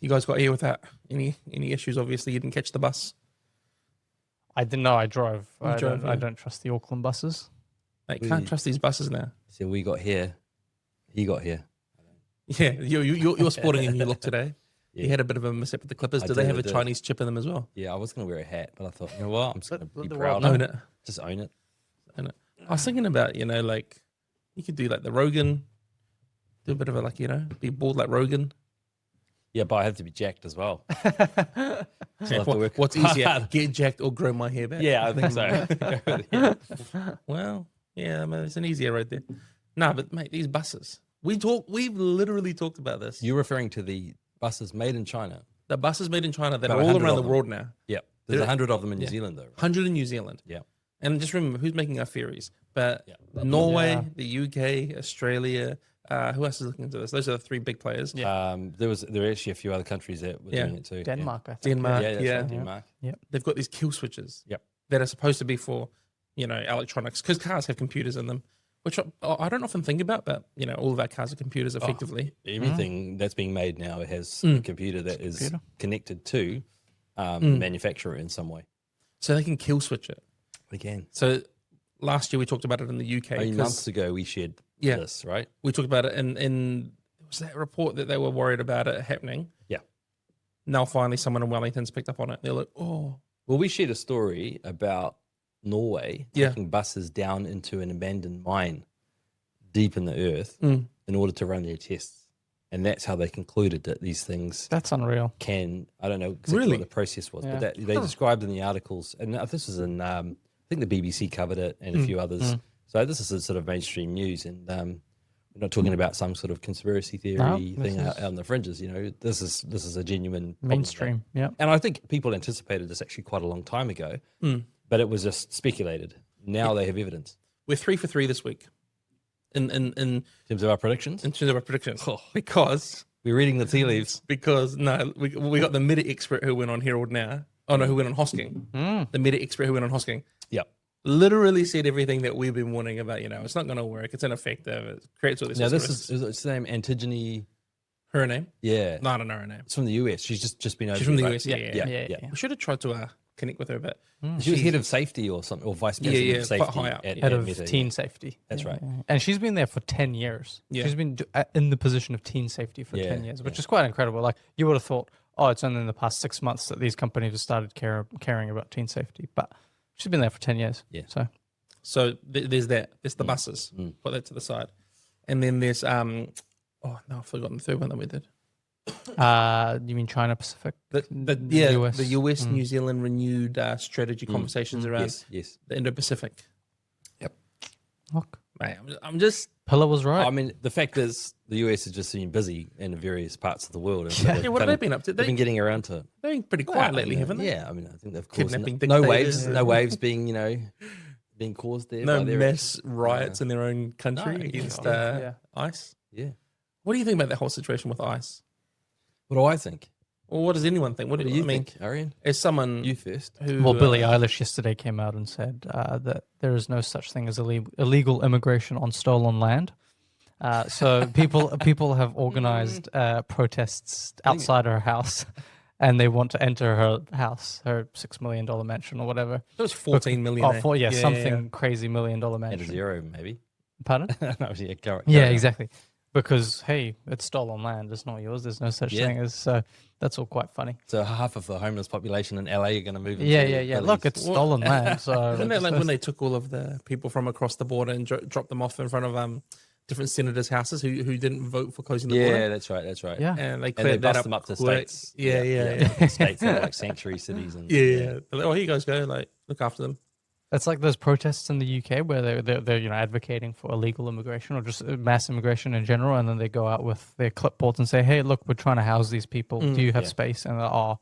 You guys got here without any issues? Obviously, you didn't catch the bus. I didn't know. I drove. I drove, don't trust the Auckland buses. Mate, can't trust these buses now. So we got here. He got here. Yeah, you're sporting a new look today. Yeah. You had a bit of a mishap with the Clippers. Do they have a Chinese chip in them as well? Yeah, I was going to wear a hat, but I thought, you know what? I'm just going to be the proud. world Own it. Just own it. Own it. I was thinking about, like, you could do like the Rogan, do a bit of a, like, be bald like Rogan. Yeah, but I have to be jacked as well. So I have to work What's easier, hard. get jacked or grow my hair back? Yeah, I think so. Well, yeah, I mean, it's an easier right there. No, but mate, these buses. We've literally talked about this. You're referring to the buses made in China. The buses made in China that About are all 100 around of the them. world now. Yeah, there's There- 100 of them in New Zealand, though. Right? 100 in New Zealand. Yeah. And just remember, who's making our ferries? But Yeah. Norway, Yeah. the UK, Australia. Who else is looking into this? Those are the three big players. Yeah. There were actually a few other countries that were doing it too. Denmark, I think. Denmark, Yeah, that's yeah. right, Denmark. They've got these kill switches. Yep. That are supposed to be for, electronics, because cars have computers in them, which I don't often think about, but, all of our cars are computers effectively. Everything that's being made now has a computer that is connected to the manufacturer in some way. So they can kill switch it. They can. So last year we talked about it in the UK. I mean, 'cause months ago we shared this, right? we talked about it in was that report that they were worried about it happening. Yeah. Now finally someone in Wellington's picked up on it. They're like, oh. Well, we shared a story about Norway taking buses down into an abandoned mine deep in the earth in order to run their tests. And that's how they concluded that these things That's unreal. I don't know exactly Really? what the process was, Yeah. but that, they described in the articles, and this was in, I think the BBC covered it and a few others. So this is a sort of mainstream news, and we're not talking about some sort of conspiracy theory thing out on the fringes. This is a genuine problem. Mainstream. Yeah. And I think people anticipated this actually quite a long time ago, but it was just speculated. Now they have evidence. We're 3 for 3 this week. In In terms of our predictions, terms of our predictions. Because we're reading the tea leaves. we got the meta expert who went on Herald Now. Oh no, who went on Hosking. The meta expert who went on Hosking. Yep. Literally said everything that we've been warning about. It's not going to work. It's ineffective. It creates all this. Now, sorts this of is its name, Antigone. her name. Yeah. No, I don't know her name. It's from the US. She's just been over She's from the here, US. right? Yeah. We should have tried to connect with her, but She was head of safety or something, or vice president yeah, of safety. quite high up. At Head of Meta, teen safety. That's right. And she's been there for 10 years. Yeah. She's been in the position of teen safety for 10 years, which is quite incredible. Like, you would have thought, it's only in the past 6 months that these companies have started caring about teen safety. But she's been there for 10 years. Yeah. So there's that. There's the buses. Put that to the side. And then there's I've forgotten the third one that we did. You mean China Pacific? The US. US New Zealand renewed strategy conversations around Yes. the Indo-Pacific. Look, Mate, I'm just Pillar was right. I mean, the fact is, the US has just been busy in various parts of the world. And Yeah. what have they been up to? They've been getting around to it. They've been pretty quiet lately, haven't they? Yeah, I mean, I think they've caused Kidnapping no dictators. waves, no waves being, being caused there. No by their mass riots in their own country No, against ICE. Yeah. What do you think about that whole situation with ICE? What do I think? Or what does anyone think? What do you think, Arian? As someone You first. who, Well, Billie Eilish yesterday came out and said that there is no such thing as illegal immigration on stolen land. So people have organized protests outside her house, and they want to enter her house, her $6 million mansion or whatever. it was 14 million. Something crazy $1 million And a mansion. zero, maybe. Pardon? No, carry Yeah, on. exactly. Because hey, it's stolen land. It's not yours. There's no such Yeah. thing as. So that's all quite funny. So half of the homeless population in LA are going to move into Yeah. Belize. Look, it's stolen land. So Isn't that like when they took all of the people from across the border and dropped them off in front of different senators' houses who didn't vote for closing the border? Yeah, that's right. Yeah. And they And they cleared that bust up them up to quick. states. Yeah. States that are like sanctuary cities. And, They're like, oh, here you guys go. Like, look after them. It's like those protests in the UK where they're advocating for illegal immigration or just mass immigration in general, and then they go out with their clipboards and say, "Hey, look, we're trying to house these people. Do you have space?" And they're, "Oh,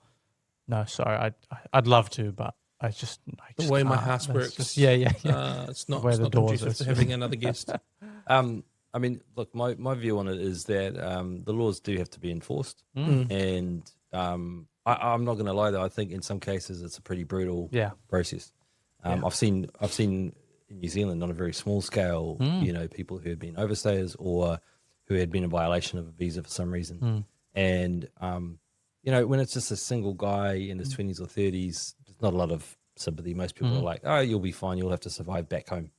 no, sorry, I'd love to, but I just The way my can't." house It's works. just- yeah. It's not, Where it's the not doors conducive is. to having another guest. I mean, look, my view on it is that the laws do have to be enforced, and I'm not going to lie though. I think in some cases it's a pretty brutal process. I've seen in New Zealand on a very small scale, people who had been overstayers or who had been in violation of a visa for some reason, and when it's just a single guy in his 20s or 30s, there's not a lot of sympathy. Most people are like, oh, you'll be fine. You'll have to survive back home.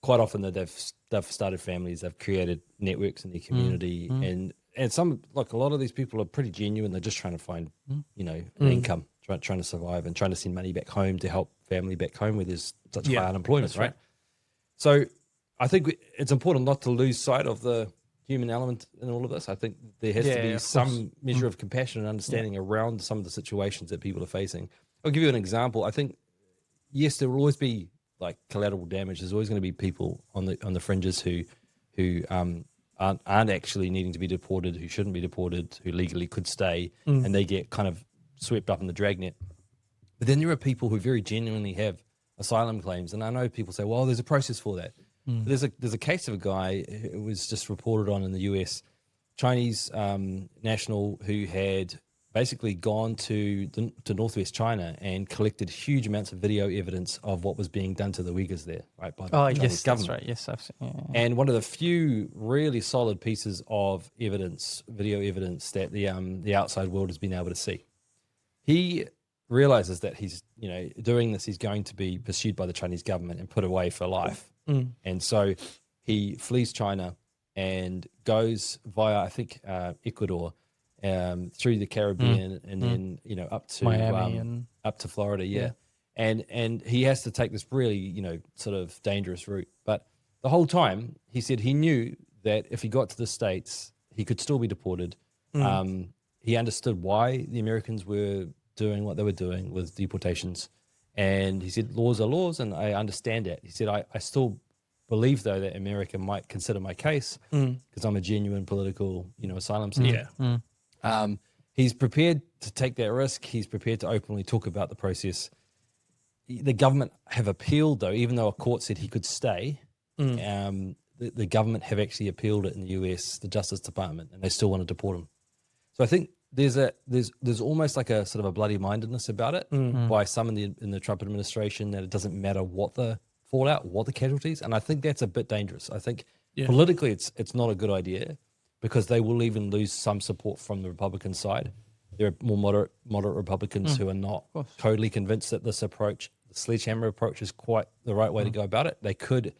Quite often that they've started families, they've created networks in their community, and some, like a lot of these people are pretty genuine. They're just trying to find, an income, trying to survive and trying to send money back home to help family back home where there's such high unemployment, right? So I think it's important not to lose sight of the human element in all of this. I think there has to be some measure of compassion and understanding around some of the situations that people are facing. I'll give you an example. I think, yes, there will always be like collateral damage. There's always going to be people on the fringes who aren't actually needing to be deported, who shouldn't be deported, who legally could stay, and they get kind of swept up in the dragnet. But then there are people who very genuinely have asylum claims, and I know people say, well, there's a process for that. There's a case of a guy who was just reported on in the US, Chinese national who had basically gone to northwest China and collected huge amounts of video evidence of what was being done to the Uyghurs there, right, by the Chinese government. That's right. Yes, I've seen. Yeah. And one of the few really solid pieces of evidence, video evidence, that the outside world has been able to see. He realizes that he's doing this, he's going to be pursued by the Chinese government and put away for life. And so he flees China and goes via, I think, Ecuador, through the Caribbean and then up to Miami and up to Florida, and he has to take this really sort of dangerous route. But the whole time he said he knew that if he got to the States, he could still be deported. He understood why the Americans were doing what they were doing with deportations, and he said laws are laws, and I understand that. He said I still believe though that America might consider my case because I'm a genuine political asylum seeker. He's prepared to take that risk. He's prepared to openly talk about the process. The government have appealed, though, even though a court said he could stay. The government have actually appealed it in the US, the Justice Department, and they still want to deport him. So I think there's almost like a sort of a bloody mindedness about it by some in the Trump administration, that it doesn't matter what the fallout, what the casualties, and I think that's a bit dangerous. I think politically it's not a good idea, because they will even lose some support from the Republican side. There are more moderate Republicans who are not totally convinced that this approach, the sledgehammer approach, is quite the right way to go about it. They could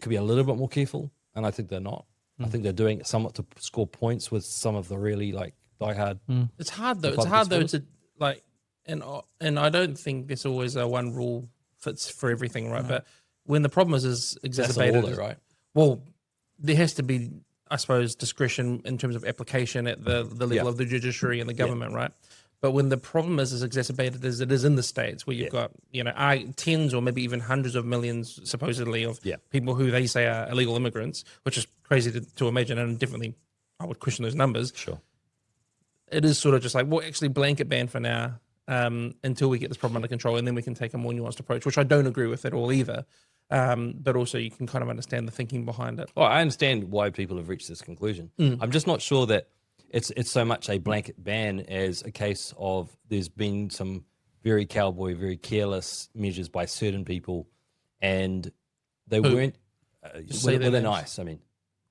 be a little bit more careful, and I think they're not. I think they're doing it somewhat to score points with some of the really like diehard. It's hard though. It's hard though to like, and I don't think there's always a one rule fits for everything, right? But when the problem is exacerbated, That's all, right? Well, there has to be, I suppose, discretion in terms of application at the level of the judiciary and the government, right? But when the problem is as exacerbated as it is in the States, where you've got tens or maybe even hundreds of millions supposedly of people who they say are illegal immigrants, which is crazy to imagine, and definitely I would question those numbers. Sure, it is sort of just like, well, actually blanket ban for now until we get this problem under control, and then we can take a more nuanced approach, which I don't agree with at all either. But also you can kind of understand the thinking behind it. Oh, I understand why people have reached this conclusion. I'm just not sure that it's so much a blanket ban as a case of there's been some very cowboy, very careless measures by certain people, and they weren't with an ICE. I mean,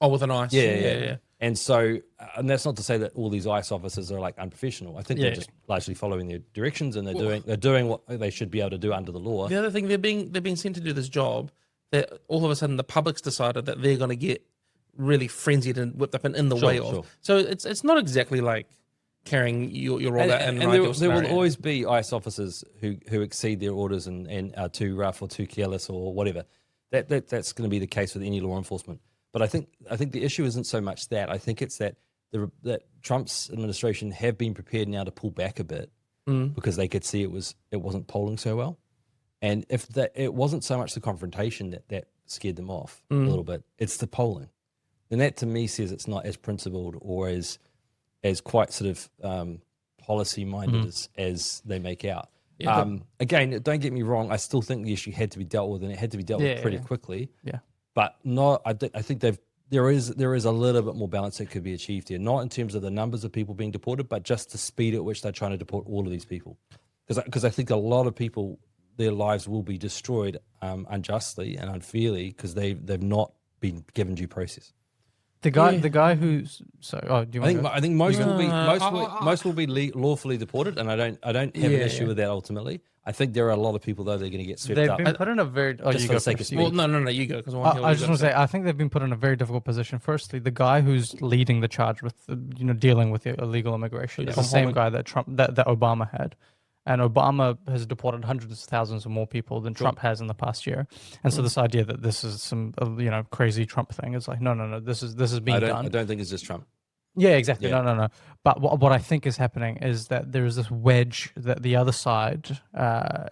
with an ICE. Yeah. And so, and that's not to say that all these ICE officers are like unprofessional. I think they're just largely following their directions, and they're doing what they should be able to do under the law. The other thing, they're being sent to do this job that all of a sudden the public's decided that they're going to get really frenzied and whipped up and in the way of. Sure. So it's not exactly like carrying your role out. And there will always be ICE officers who exceed their orders and are too rough or too careless or whatever. That's going to be the case with any law enforcement. But I think the issue isn't so much that. I think it's that that Trump's administration have been prepared now to pull back a bit because they could see it wasn't polling so well. And if it wasn't so much the confrontation that scared them off a little bit, it's the polling. And that to me says it's not as principled or as quite sort of policy minded as they make out. Yeah, again, don't get me wrong. I still think the issue had to be dealt with, and it had to be dealt with pretty quickly. Yeah, but not. I think there is a little bit more balance that could be achieved here. Not in terms of the numbers of people being deported, but just the speed at which they're trying to deport all of these people. Because I think a lot of people, their lives will be destroyed unjustly and unfairly because they've not been given due process. The guy who's do you want I think most will be No, most will be lawfully deported, and I don't have an issue with that ultimately. I think there are a lot of people though that are going to get swept They've up. been put in a very just for the sake of speed. Well, no, you go because I just want to say I think they've been put in a very difficult position. Firstly, the guy who's leading the charge with dealing with illegal immigration is the same guy that that Obama had. And Obama has deported hundreds of thousands of more people than Trump has in the past year. And so this idea that this is some crazy Trump thing is like, no, this is being done. I don't think it's just Trump. Yeah, exactly. Yeah. No. But what I think is happening is that there is this wedge that the other side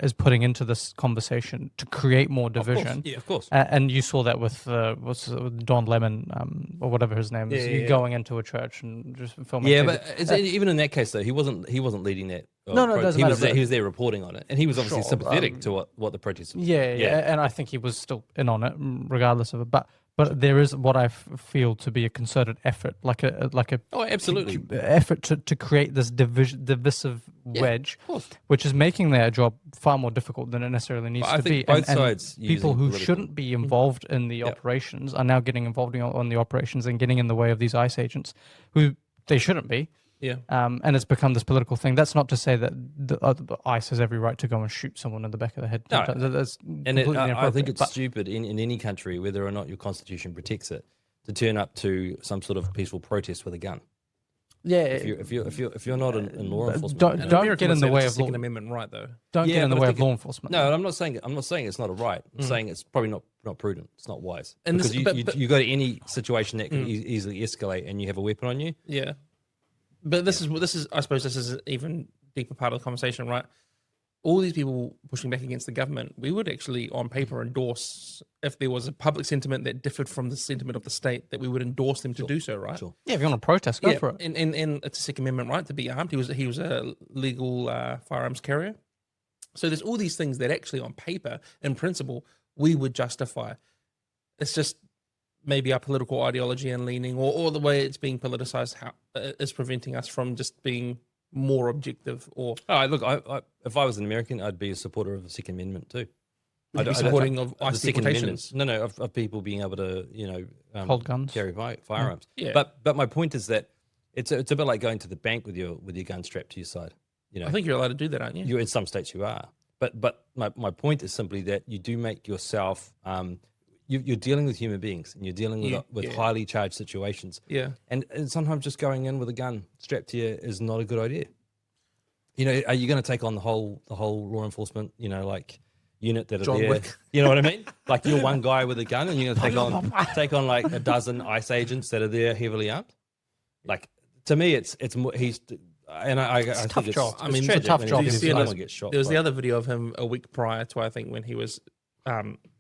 is putting into this conversation to create more division. Of course. And you saw that with with Don Lemon or whatever his name is, going into a church and just filming. Yeah, TV. but even in that case though, he wasn't leading that. No, it doesn't matter. He was there reporting on it, and he was obviously sympathetic to what the protesters. Yeah, and I think he was still in on it, regardless of it. But there is what I feel to be a concerted effort, like a absolutely effort to create this divisive wedge, which is making their job far more difficult than it necessarily needs to be. Both sides, people who shouldn't be involved in the operations are now getting involved on the operations and getting in the way of these ICE agents, who they shouldn't be. Yeah. And it's become this political thing. That's not to say that the ICE has every right to go and shoot someone in the back of the head. No. That's completely I think it's but stupid in any country, whether or not your constitution protects it, to turn up to some sort of peaceful protest with a gun. Yeah. If you're not in law enforcement, don't get in the way of Second Amendment right though. Don't get in the way of law enforcement. No, I'm not saying it's not a right. I'm saying it's probably not prudent. It's not wise. And because this, you go to any situation that can easily escalate, and you have a weapon on you. Yeah. But this is I suppose this is an even deeper part of the conversation, right? All these people pushing back against the government, we would actually on paper endorse if there was a public sentiment that differed from the sentiment of the state, that we would endorse them to do so, right? Sure. Yeah, if you want to protest, go for it. And it's a Second Amendment right to be armed. He was a legal firearms carrier. So there's all these things that actually on paper, in principle, we would justify. It's just maybe our political ideology and leaning, or the way it's being politicized, is preventing us from just being more objective. Or look, if I was an American, I'd be a supporter of the Second Amendment too. I'd be supporting of the ICE Second deportations. Amendment. No, of people being able to hold guns, carry firearms. Yeah. But my point is that it's a bit like going to the bank with your gun strapped to your side. I think you're allowed to do that, aren't you? You in some states you are. But my point is simply that you do make yourself. You're dealing with human beings, and you're dealing with highly charged situations. Yeah. And sometimes just going in with a gun strapped to you is not a good idea. Are you going to take on the whole law enforcement, unit that are John there? Wick. You know what I mean? Like you're one guy with a gun, and you're going to take on like a dozen ICE agents that are there heavily armed. Like to me, it's more he's. And I think tough job. I mean, it's a tough job. Someone gets shot. There was the other video of him a week prior to, I think, when he was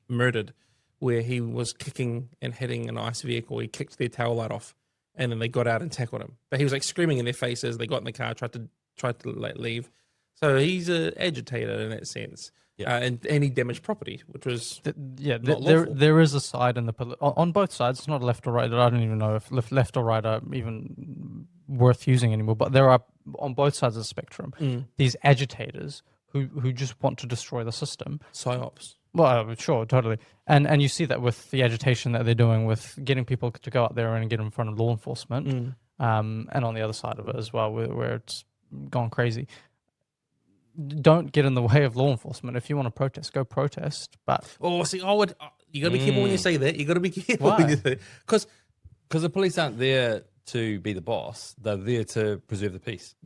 murdered, where he was kicking and hitting an ICE vehicle. He kicked their tail light off, and then they got out and tackled him. But he was like screaming in their faces. They got in the car, tried to like leave. So he's an agitator in that sense. Yeah. And he damaged property, which was there is a side in the on both sides. It's not left or right. I don't even know if left or right are even worth using anymore. But there are on both sides of the spectrum these agitators who just want to destroy the system. Psyops. Well, sure, totally. And you see that with the agitation that they're doing with getting people to go out there and get in front of law enforcement. And on the other side of it as well, where it's gone crazy. Don't get in the way of law enforcement. If you want to protest, go protest. But you got to be careful when you say that. You got to be careful because the police aren't there to be the boss. They're there to preserve the peace.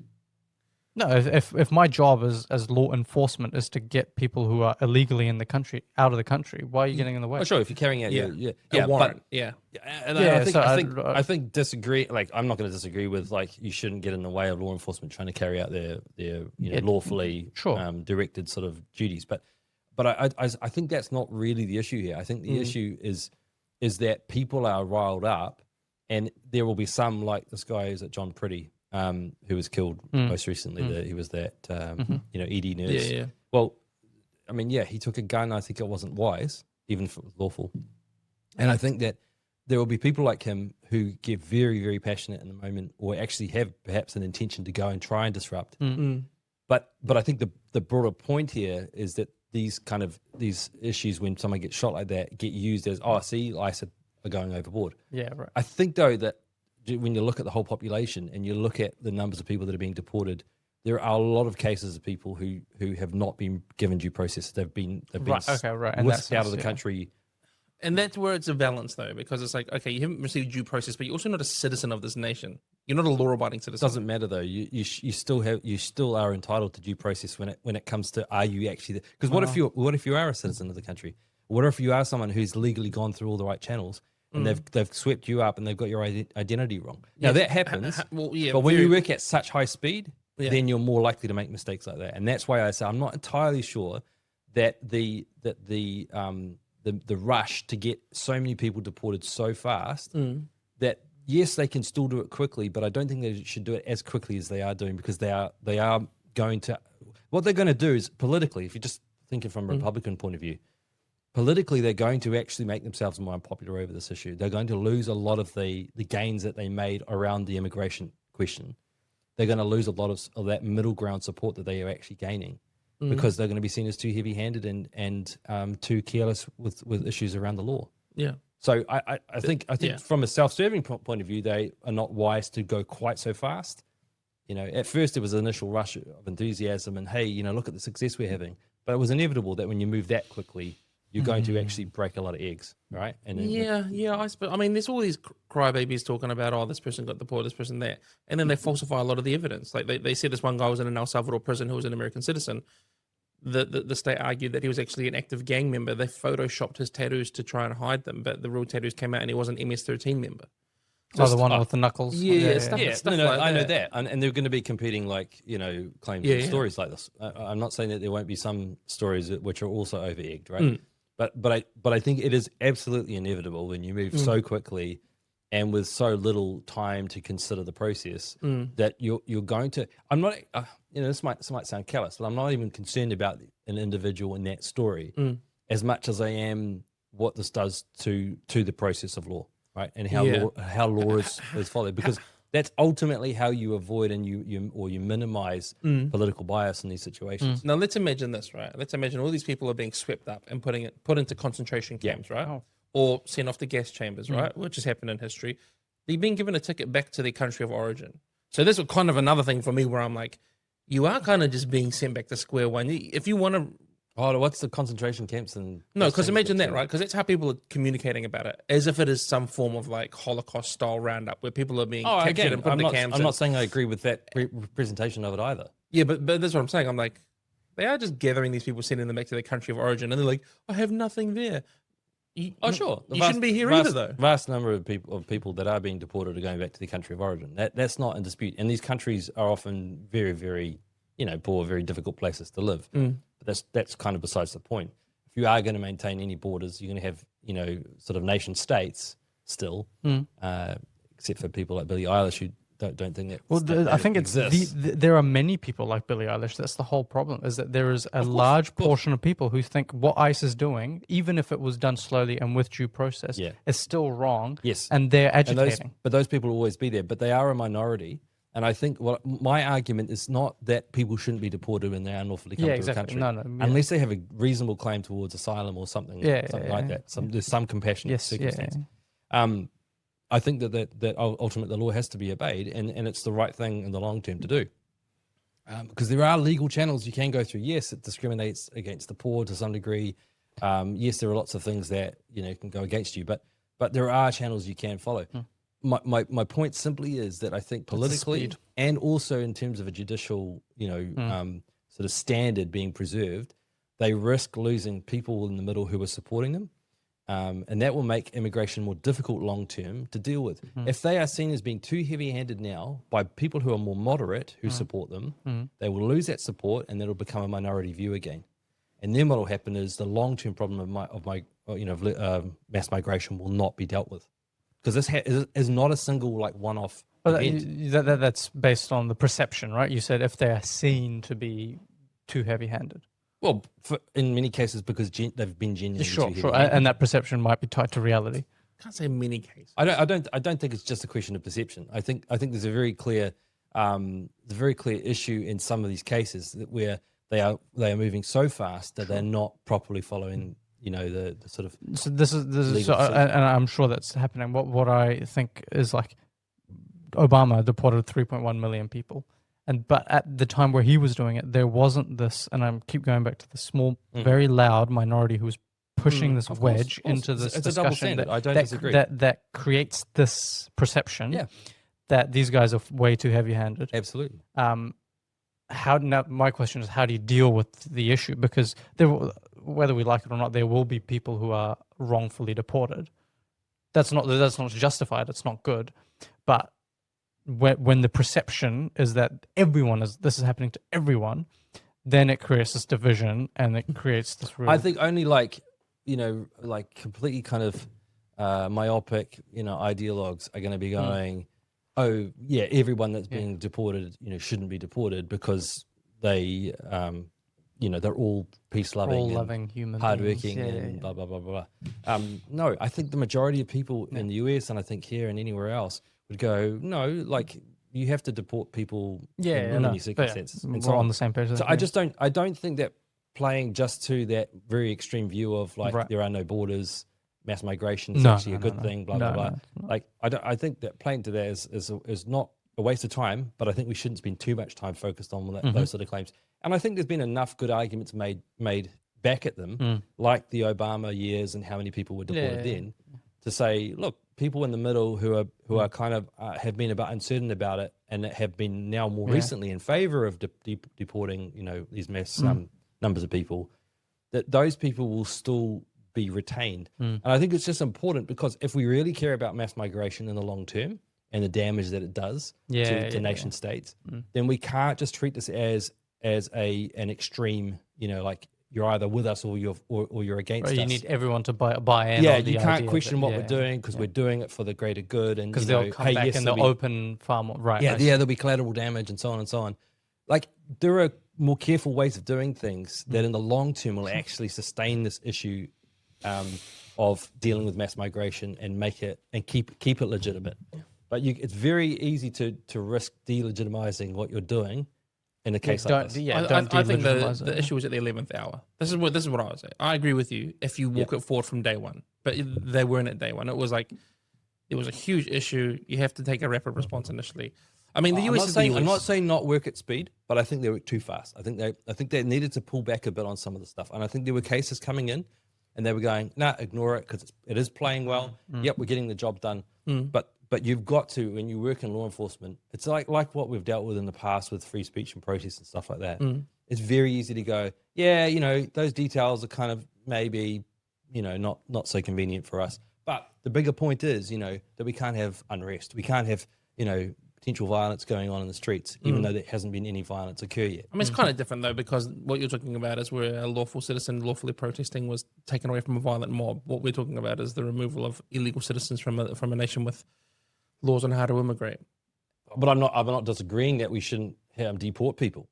No, if my job as law enforcement is to get people who are illegally in the country out of the country, why are you getting in the way? Oh, sure, if you're carrying out a warrant, I think disagree. Like, I'm not going to disagree with like you shouldn't get in the way of law enforcement trying to carry out their lawfully directed sort of duties. But I think that's not really the issue here. I think the issue is that people are riled up, and there will be some like this guy is at John Pretty. Who was killed most recently? He was that ED nurse. Yeah. Well, I mean, he took a gun. I think it wasn't wise, even if it was lawful. And I think that there will be people like him who get very, very passionate in the moment, or actually have perhaps an intention to go and try and disrupt. But I think the broader point here is that these issues, when someone gets shot like that, get used as ICE are going overboard. Yeah, right. I think though that when you look at the whole population and you look at the numbers of people that are being deported, there are a lot of cases of people who have not been given due process. They've been Right, okay, right. And whisked that's out of the country. And that's where it's a balance, though, because it's like, okay, you haven't received due process, but you're also not a citizen of this nation. You're not a law-abiding It citizen. doesn't matter though. You still are entitled to due process when it comes to, are you actually? Because what if you are a citizen of the country? What if you are someone who's legally gone through all the right channels and they've swept you up and they've got your identity wrong? Now that happens. But when you work at such high speed, then you're more likely to make mistakes like that. And that's why I say I'm not entirely sure that the rush to get so many people deported so fast that yes, they can still do it quickly, but I don't think they should do it as quickly as they are doing, because they are going to, what they're going to do is politically, if you're just thinking from a Republican point of view, politically they're going to actually make themselves more unpopular over this issue. They're going to lose a lot of the gains that they made around the immigration question. They're going to lose a lot of that middle ground support that they are actually gaining, because they're going to be seen as too heavy-handed and too careless with issues around the law. Yeah. So I think from a self-serving point of view, they are not wise to go quite so fast. You know, at first there was an initial rush of enthusiasm and, hey, look at the success we're having. But it was inevitable that when you move that quickly, you're going to actually break a lot of eggs, right? And I suppose. I mean, there's all these crybabies talking about, oh, this person got deported, this person that, and then they falsify a lot of the evidence. Like they said, this one guy was in an El Salvador prison who was an American citizen. The state argued that he was actually an active gang member. They photoshopped his tattoos to try and hide them, but the real tattoos came out and he was an MS-13 member. So the one with the knuckles. Stuff like I know that. that, and they're going to be competing claims and stories like this. I'm not saying that there won't be some stories which are also over-egged, right? But I think it is absolutely inevitable when you move so quickly and with so little time to consider the process that you're going to. I'm not. This might sound callous, but I'm not even concerned about an individual in that story as much as I am what this does to the process of law, right? And how law is followed, because that's ultimately how you avoid and you minimize political bias in these situations. Now let's imagine this, right? Let's imagine all these people are being swept up and put into concentration camps, right? Or sent off to gas chambers, right? Which has happened in history. They've been given a ticket back to their country of origin. So this was kind of another thing for me where I'm like, you are kind of just being sent back to square one. If you want to... Oh, what's the concentration camps? And no, because imagine that, right? Because that's how people are communicating about it, as if it is some form of like Holocaust-style roundup where people are being captured and put in the camps. I'm not saying I agree with that representation of it either. Yeah, but that's what I'm saying. I'm like, they are just gathering these people, sending them back to their country of origin, and they're like, I have nothing there. Sure. You shouldn't be here either, though. Vast number of people that are being deported are going back to their country of origin. That's not in dispute. And these countries are often very, very, poor, very difficult places to live. But that's kind of besides the point. If you are going to maintain any borders, you're going to have, sort of nation states still, except for people like Billie Eilish who don't think that. Well, I think there are many people like Billie Eilish. That's the whole problem, is that there is a large portion of people who think what ICE is doing, even if it was done slowly and with due process, is still wrong. Yes. And they're agitating. But those people will always be there. But they are a minority. And I think my argument is not that people shouldn't be deported when they unlawfully come to the country. Unless they have a reasonable claim towards asylum or something like that. There's some compassionate circumstance. I think that ultimately the law has to be obeyed, and it's the right thing in the long term to do. Because there are legal channels you can go through. Yes, it discriminates against the poor to some degree. Yes, there are lots of things that can go against you, but there are channels you can follow. My point simply is that I think politically and also in terms of a judicial sort of standard being preserved, they risk losing people in the middle who are supporting them. And that will make immigration more difficult long term to deal with. If they are seen as being too heavy-handed now by people who are more moderate who support them, they will lose that support, and that'll become a minority view again. And then what will happen is the long-term problem of mass migration will not be dealt with, because this is not a single one-off event. That's based on the perception, right? You said if they are seen to be too heavy-handed. Well, in many cases, because they've been genuinely sure, and that perception might be tied to reality. Can't say many cases. I don't think it's just a question of perception. I think there's a very clear issue in some of these cases where they are moving so fast that they're not properly following the sort of. So this is legal and I'm sure that's happening. What I think is like Obama deported 3.1 million people, but at the time where he was doing it, there wasn't this, and I keep going back to the small, very loud minority who was pushing this wedge into this it's a double discussion standard. I don't disagree. that creates this perception that these guys are way too heavy-handed. Absolutely. Now my question is, how do you deal with the issue? Because whether we like it or not, there will be people who are wrongfully deported. That's not justified. It's not good. But when the perception is that this is happening to everyone, then it creates this division and it creates this. I think only completely kind of myopic, ideologues are going to be going, oh yeah, everyone that's being deported, shouldn't be deported because they, they're all peace-loving, all loving human, hardworking, and blah blah blah blah. No, I think the majority of people in the US, and I think here and anywhere else, would go, no, like you have to deport people in any circumstances. And we're on the same page. So I don't think that playing just to that very extreme view of there are no borders, mass migration is actually a good thing, blah blah blah. Like I think that playing to that is not a waste of time, but I think we shouldn't spend too much time focused on those sort of claims. And I think there's been enough good arguments made back at them, like the Obama years and how many people were deported then, to say, look, people in the middle who are kind of have been uncertain about it and have been now more recently in favor of deporting these mass numbers of people, that those people will still be retained. And I think it's just important because if we really care about mass migration in the long term and the damage that it does to nation states, then we can't just treat this as an extreme, like you're either with us or you're against us. You need everyone to buy in. Yeah, you can't question what we're doing because we're doing it for the greater good. And because they'll come back and they'll open far more. Right. Yeah, there'll be collateral damage and so on and so on. Like there are more careful ways of doing things that in the long term will actually sustain this issue of dealing with mass migration and make it and keep it legitimate. But it's very easy to risk delegitimizing what you're doing in a case like this. I think the issue is at the 11th hour. This is what I would say. I agree with you if you walk it forward from day one, but they weren't at day one. It was like it was a huge issue. You have to take a rapid response initially. I mean, the US I'm not saying not work at speed, but I think they were too fast. I think they needed to pull back a bit on some of the stuff, and I think there were cases coming in, and they were going, "Nah, ignore it because it is playing well. Yep, we're getting the job done." But you've got to, when you work in law enforcement, it's like what we've dealt with in the past with free speech and protest and stuff like that. It's very easy to go, those details are kind of maybe, not so convenient for us. But the bigger point is, that we can't have unrest. We can't have, potential violence going on in the streets, even though there hasn't been any violence occur yet. I mean, it's kind of different though, because what you're talking about is where a lawful citizen lawfully protesting was taken away from a violent mob. What we're talking about is the removal of illegal citizens from a nation with laws on how to immigrate. But I'm not disagreeing that we shouldn't deport people.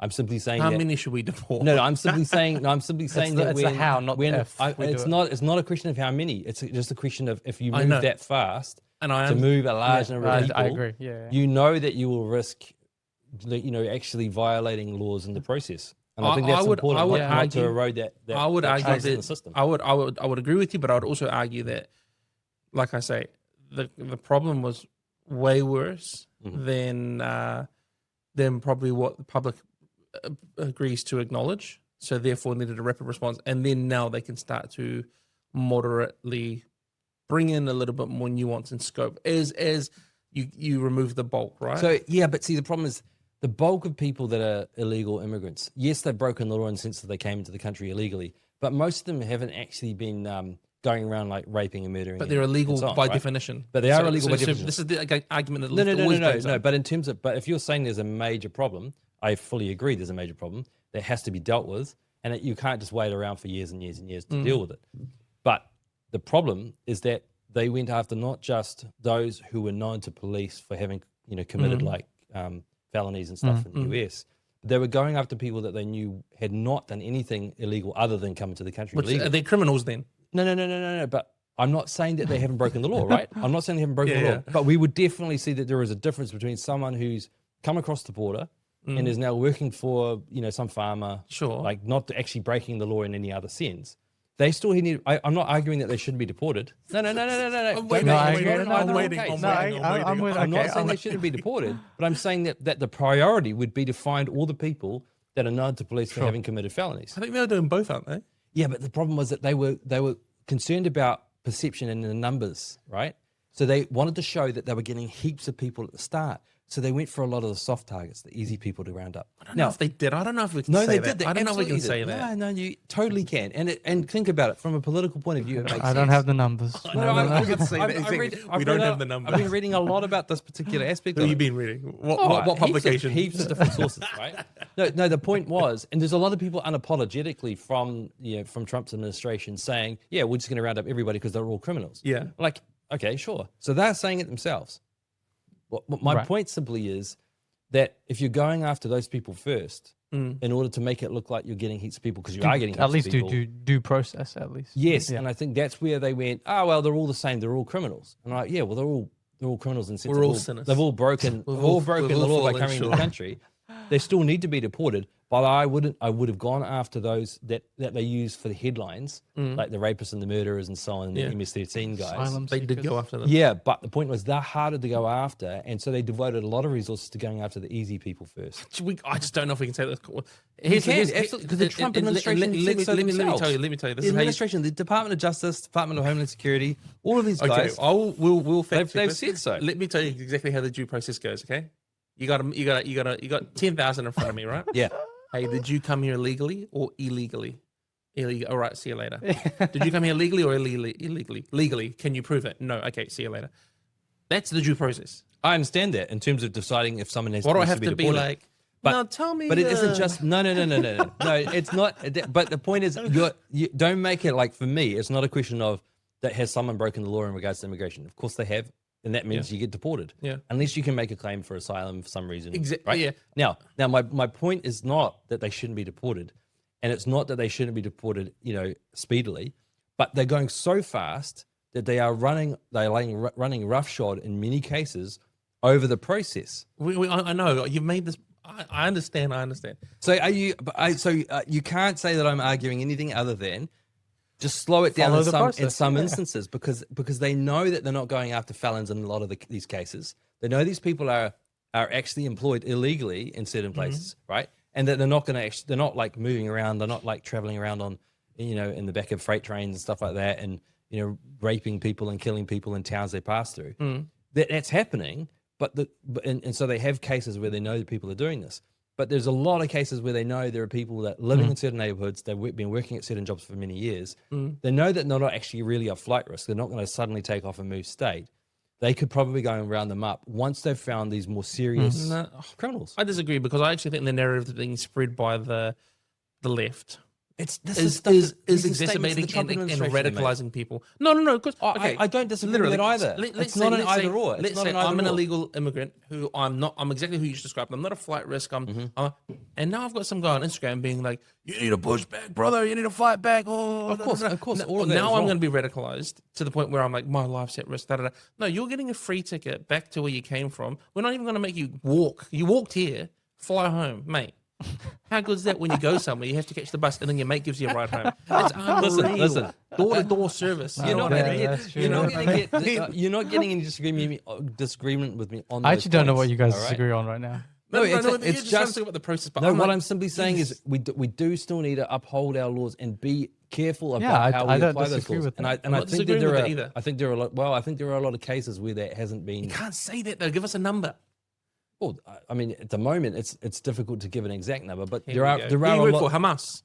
I'm simply saying how many should we deport? No, I'm simply saying that it's the how, not the if. It's not a question of how many. It's just a question of if you move that fast to move a large number of people. I agree. Yeah. You know that you will risk, actually violating laws in the process. And I think that's important. Not to erode that. I would argue in the system. I would agree with you, but I would also argue that, like I say, the problem was way worse than probably what the public agrees to acknowledge. So therefore needed a rapid response. And then now they can start to moderately bring in a little bit more nuance and scope as you remove the bulk, right? So, but see, the problem is the bulk of people that are illegal immigrants, yes, they've broken the law in the sense that they came into the country illegally, but most of them haven't actually been going around like raping and murdering. But they're illegal by definition. But they are illegal by definition. This is the argument that No. But in terms of, if you're saying there's a major problem, I fully agree there's a major problem that has to be dealt with, and that you can't just wait around for years and years and years to deal with it. But the problem is that they went after not just those who were known to police for having, committed felonies and stuff in the US. They were going after people that they knew had not done anything illegal other than come into the country illegally. Are they criminals then? No. But I'm not saying that they haven't broken the law, right? I'm not saying they haven't broken the law. But we would definitely see that there is a difference between someone who's come across the border and is now working for, some farmer, sure, like not actually breaking the law in any other sense, They still need. I'm not arguing that they shouldn't be deported. No. I'm waiting. I'm waiting. I'm not saying they shouldn't be deported, but I'm saying that the priority would be to find all the people that are known to police for having committed felonies. I think they're doing both, aren't they? Yeah, but the problem was that they were concerned about perception and the numbers, right? So they wanted to show that they were getting heaps of people at the start. So they went for a lot of the soft targets, the easy people to round up. I don't know if they did. I don't know if we can no, say they that. did. I don't know if we can say did. that. No, you totally can. And think about it from a political point of view. It makes I don't have the numbers. I could say that. We don't have the numbers. I've been reading a lot about this particular aspect. Who of have you it. been reading? What publication? Heaps of different sources, right? No. The point was, and there's a lot of people unapologetically from Trump's administration saying, yeah, we're just going to round up everybody because they're all criminals. Yeah. Like, okay, sure. So they're saying it themselves. My point simply is that if you're going after those people first, in order to make it look like you're getting heaps of people, because you are getting heaps at least of people. do due process at least. Yes, and I think that's where they went, well, they're all the same, they're all criminals. And I'm like, yeah, well, they're all criminals in the sense We're all sinners. they've all broken the law by coming into the country. They still need to be deported, but I would have gone after those that they use for the headlines, like the rapists and the murderers and so on, and the MS-13 guys. Asylum They did seekers. go after them. Yeah, but the point was they're harder to go after, and so they devoted a lot of resources to going after the easy people first. I just don't know if we can say that. Absolutely, because the Trump administration let me tell you. Let me tell you. This The is how you, administration, the Department of Justice, Department of Homeland Security, all of these okay, guys. we'll fact check They've this. said so. Let me tell you exactly how the due process goes. Okay, you got 10,000 in front of me, right? Yeah. Hey, did you come here legally or illegally? Illegal. All right, see you later. Did you come here legally or illegally? Legally. Can you prove it? No. Okay, see you later. That's the due process. I understand that in terms of deciding if someone has What do I needs have to be deported. like? But, now tell me. But it isn't just no. No, it's not. But the point is, you don't make it like, for me, it's not a question of that has someone broken the law in regards to immigration. Of course they have, and that means you get deported. Yeah. Unless you can make a claim for asylum for some reason. Exactly. Right? Yeah. Now my point is not that they shouldn't be deported, and it's not that they shouldn't be deported, speedily, but they're going so fast that they're running roughshod in many cases over the process. I know you've made this. I understand. So you can't say that I'm arguing anything other than just slow it down in some instances, because they know that they're not going after felons in a lot of these cases. They know these people are actually employed illegally in certain places, right? And that they're not like moving around. They're not like traveling around on, in the back of freight trains and stuff like that, and raping people and killing people in towns they pass through. That's happening. And so they have cases where they know that people are doing this. But there's a lot of cases where they know there are people that living in certain neighborhoods, they've been working at certain jobs for many years. They know that they're not actually really a flight risk. They're not going to suddenly take off and move state. They could probably go and round them up once they've found these more serious criminals. I disagree, because I actually think the narrative that's being spread by the left is exacerbating and radicalizing people. No. Because I don't disagree with it either. It's not an either or. Let's say I'm an illegal immigrant who I'm not. I'm exactly who you just described. I'm not a flight risk. And now I've got some guy on Instagram being like, "You need to push back, brother. You need to fight back." Oh, of course. All of that now is I'm going wrong. to be radicalized to the point where I'm like, my life's at risk. No, you're getting a free ticket back to where you came from. We're not even going to make you walk. You walked here, fly home, mate. How good is that when you go somewhere, you have to catch the bus and then your mate gives you a ride home? It's unreal. Listen. Door-to-door service. You're not getting any disagreement with me on. I actually don't know what you guys all right? disagree on right now. No, it's just about the process. But what I'm simply saying is we do still need to uphold our laws and be careful about how we I don't apply those disagree laws. with And that. I think that there are either. I think there are a lot of cases where that hasn't been. You can't say that though. Give us a number. Well, I mean, at the moment, it's difficult to give an exact number, but Here there we are go. there Who are you a work lot. for Hamas.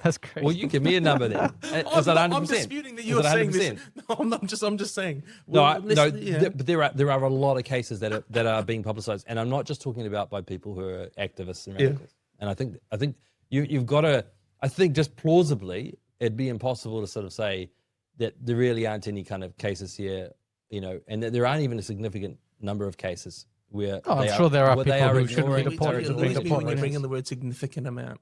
That's crazy. Well, you give me a number then. Is that 100%? I'm disputing that Is you're it saying 100%? this. No, I'm just saying. But there are a lot of cases that are being publicized, and I'm not just talking about by people who are activists and radicals. And I think you've got to. I think just plausibly, it'd be impossible to sort of say that there really aren't any kind of cases here, and that there aren't even a significant number of cases where I'm sure there are people who shouldn't be ignoring deported. When you deported. bring in the word significant amount,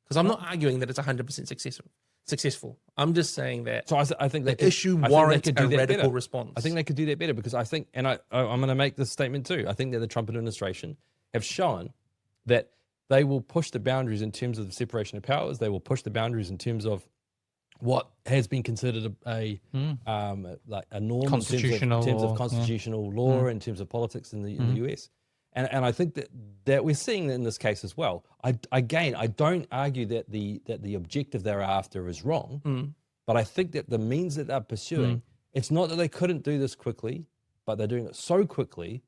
because I'm not arguing that it's 100% successful. I'm just saying that. So I think the issue warrants a radical response. I think they could do that better, because I think, and I'm going to make this statement too. I think that the Trump administration have shown that they will push the boundaries in terms of the separation of powers. They will push the boundaries in terms of what has been considered a like a norm Constitutional in terms of law, constitutional law, in terms of politics in the US. And I think that we're seeing that in this case as well. I don't argue that the objective they're after is wrong, but I think that the means that they're pursuing, it's not that they couldn't do this quickly, but they're doing it so quickly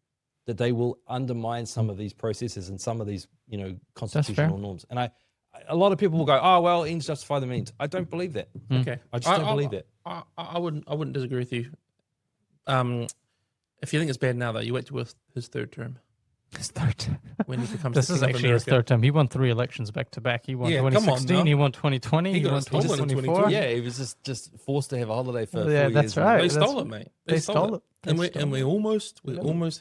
that they will undermine some of these processes and some of these, constitutional norms. And a lot of people will go, oh, well, ends justify the means. I don't believe that. Okay. I just don't believe that. I wouldn't disagree with you. If you think it's bad now, though, you wait till his third term. His third term. When he becomes This is actually his third term. He won 3 elections back to back. He won 2016, he won 2020, he won 2024. Yeah, he was just forced to have a holiday for 4 Yeah, years. that's right. They stole it, mate. They stole it. And we almost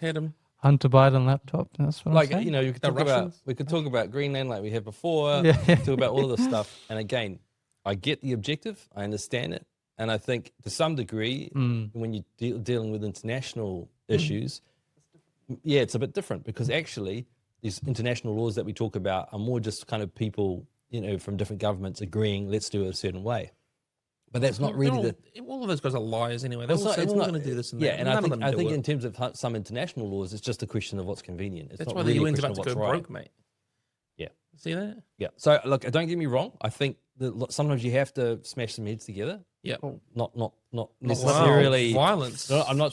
had him. Hunter Biden laptop. That's what I'm saying. You could talk about Greenland like we had before. Yeah. Talk about all of this stuff. And again, I get the objective. I understand it. And I think to some degree, when you're dealing with international issues, yeah, it's a bit different because actually these international laws that we talk about are more just kind of people, from different governments agreeing, let's do it a certain way. But that's not really all of those guys are liars anyway. They're all going to do this and that. Yeah, and I think in terms of some international laws, it's just a question of what's convenient. It's that's not why really the UN's a about question to of go what's right. broke, mate. Yeah. See that? Yeah. So look, don't get me wrong. I think that sometimes you have to smash some heads together. Yeah. Not necessarily violence. No, I'm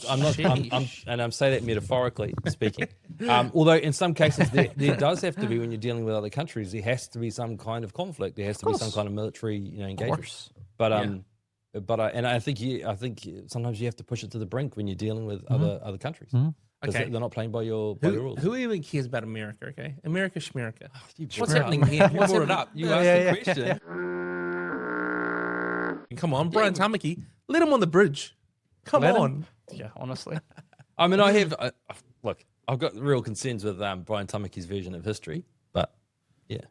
saying that metaphorically speaking. Although in some cases there does have to be, when you're dealing with other countries, there has to be some kind of conflict. There has to be some kind of military, engagement. But I think sometimes you have to push it to the brink when you're dealing with other countries. Because they're not playing by your rules. Who even cares about America? Okay, America, Schmerica. What's happening here? You brought it up. You asked the question. Come on, Brian Tamaki, let him on the bridge. Come on. Yeah, honestly. I mean, I have look. I've got real concerns with Brian Tamaki's version of history, but yeah.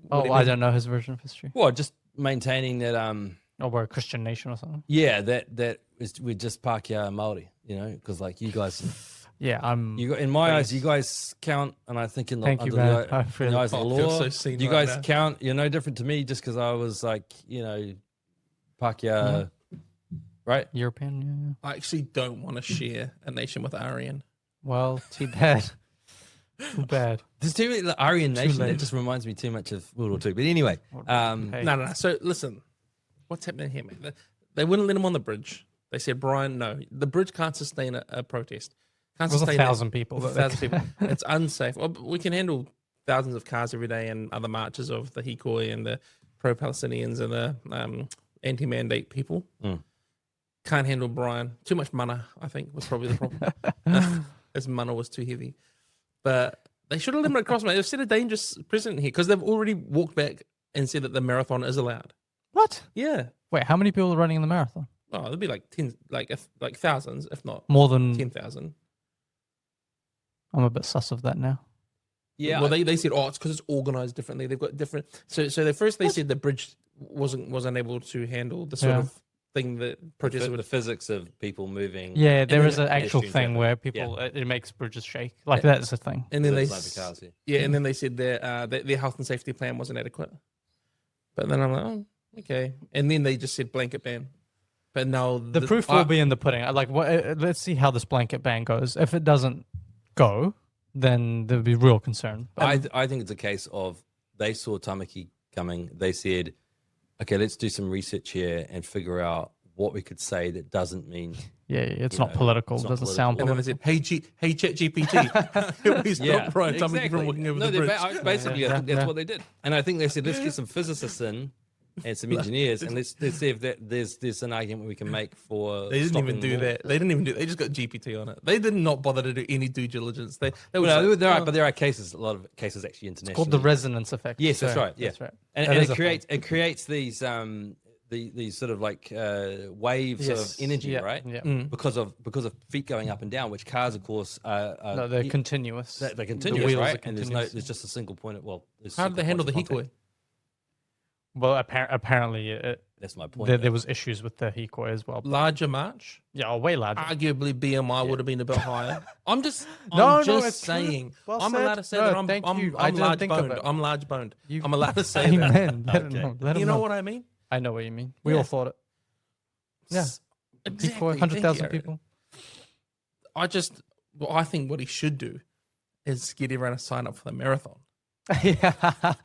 I don't know his version of history. Well, just maintaining that. We're a Christian nation or something. Yeah, that is we just Pākehā Māori, because like you guys. Yeah, in my eyes, you guys count, and I think in the Thank you, man. I feel eyes of the law, so you guys count. You're no different to me just because I was like, Pākehā, right? European. Yeah. I actually don't want to share a nation with Aryan. Well, too bad. Too bad. There's too many the Aryan nation. That just reminds me too much of World War II. But anyway, No. So listen, what's happening here, mate? They wouldn't let him on the bridge. They said, Brian, no, the bridge can't sustain a protest. Can't it was sustain 1,000 people. 1,000 people. It's unsafe. Well, we can handle thousands of cars every day and other marches of the Hikoi and the pro-Palestinians and the anti-mandate people. Can't handle Brian. Too much mana, I think, was probably the problem. His mana was too heavy. But they should have let him across, mate. They've set a dangerous precedent here because they've already walked back and said that the marathon is allowed. What? Yeah. Wait, how many people are running in the marathon? Oh, there'd be like thousands, if not more than 10,000. I'm a bit sus of that now. Yeah. Well, they said, it's because it's organized differently. They've got different. So they said the bridge wasn't able to handle the sort of thing that protesters the physics of people moving. Yeah, there is an actual thing where people it makes bridges shake. Like that's a thing. And then and then they said their health and safety plan wasn't adequate. But then I'm like, okay. And then they just said blanket ban. But now the proof will be in the pudding. Like, let's see how this blanket ban goes. If it doesn't go, then there'll be real concern. I think it's a case of they saw Tamaki coming. They said, okay, let's do some research here and figure out what we could say that doesn't mean. Yeah, it's not political. It doesn't sound political. And then they said, hey, ChatGPT, we stop Brian Tamaki from walking over the bridge. Basically, that's what they did. And I think they said, let's get some physicists in and some engineers, and let's see if there's an argument we can make for. They didn't even do that. They didn't even do. They just got GPT on it. They did not bother to do any due diligence. They but there are cases. A lot of cases actually internationally. It's called the resonance effect. Yes, that's right. Yeah, that's right. And it creates these sort of like waves of energy, right? Yeah. Because of feet going up and down, which cars, of course, no, they're continuous. They're continuous, the wheels right? are continuous. And there's just a single point. How did they handle the Hikoi? Well, apparently, that's my point. There was issues with the Hikoi as well. Larger march? Yeah, way larger. Arguably, BMI would have been a bit higher. I'm just saying. Well I'm said. allowed to say that I'm large boned. I'm large boned. I'm allowed to say that. Amen. You know what I mean? I know what you mean. We all thought it. Yeah. Exactly. 100,000 Thank you. people. I think what he should do is get everyone to sign up for the marathon. Yeah.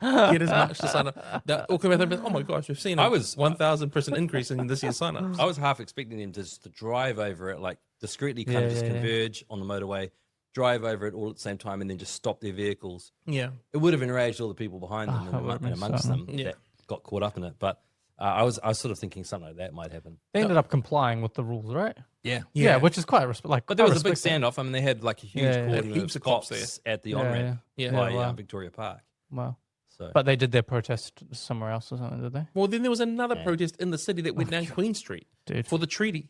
Get as much to sign up. The Auckland Marathon, oh my gosh, we've seen a 1,000% increase in this year's sign ups. I was half expecting them to drive over it, like discreetly kind of just converge on the motorway, drive over it all at the same time, and then just stop their vehicles. Yeah. It would have enraged all the people behind them and amongst them that got caught up in it. But I was sort of thinking something like that might happen. They ended up complying with the rules, right? Yeah, which is quite but there was a big standoff. I mean, they had like a huge cordon heaps of of cops cops at the on-ramp by Victoria Park. Wow. So, but they did their protest somewhere else or something, did they? Well, then there was another protest in the city that went down Queen Street for the treaty.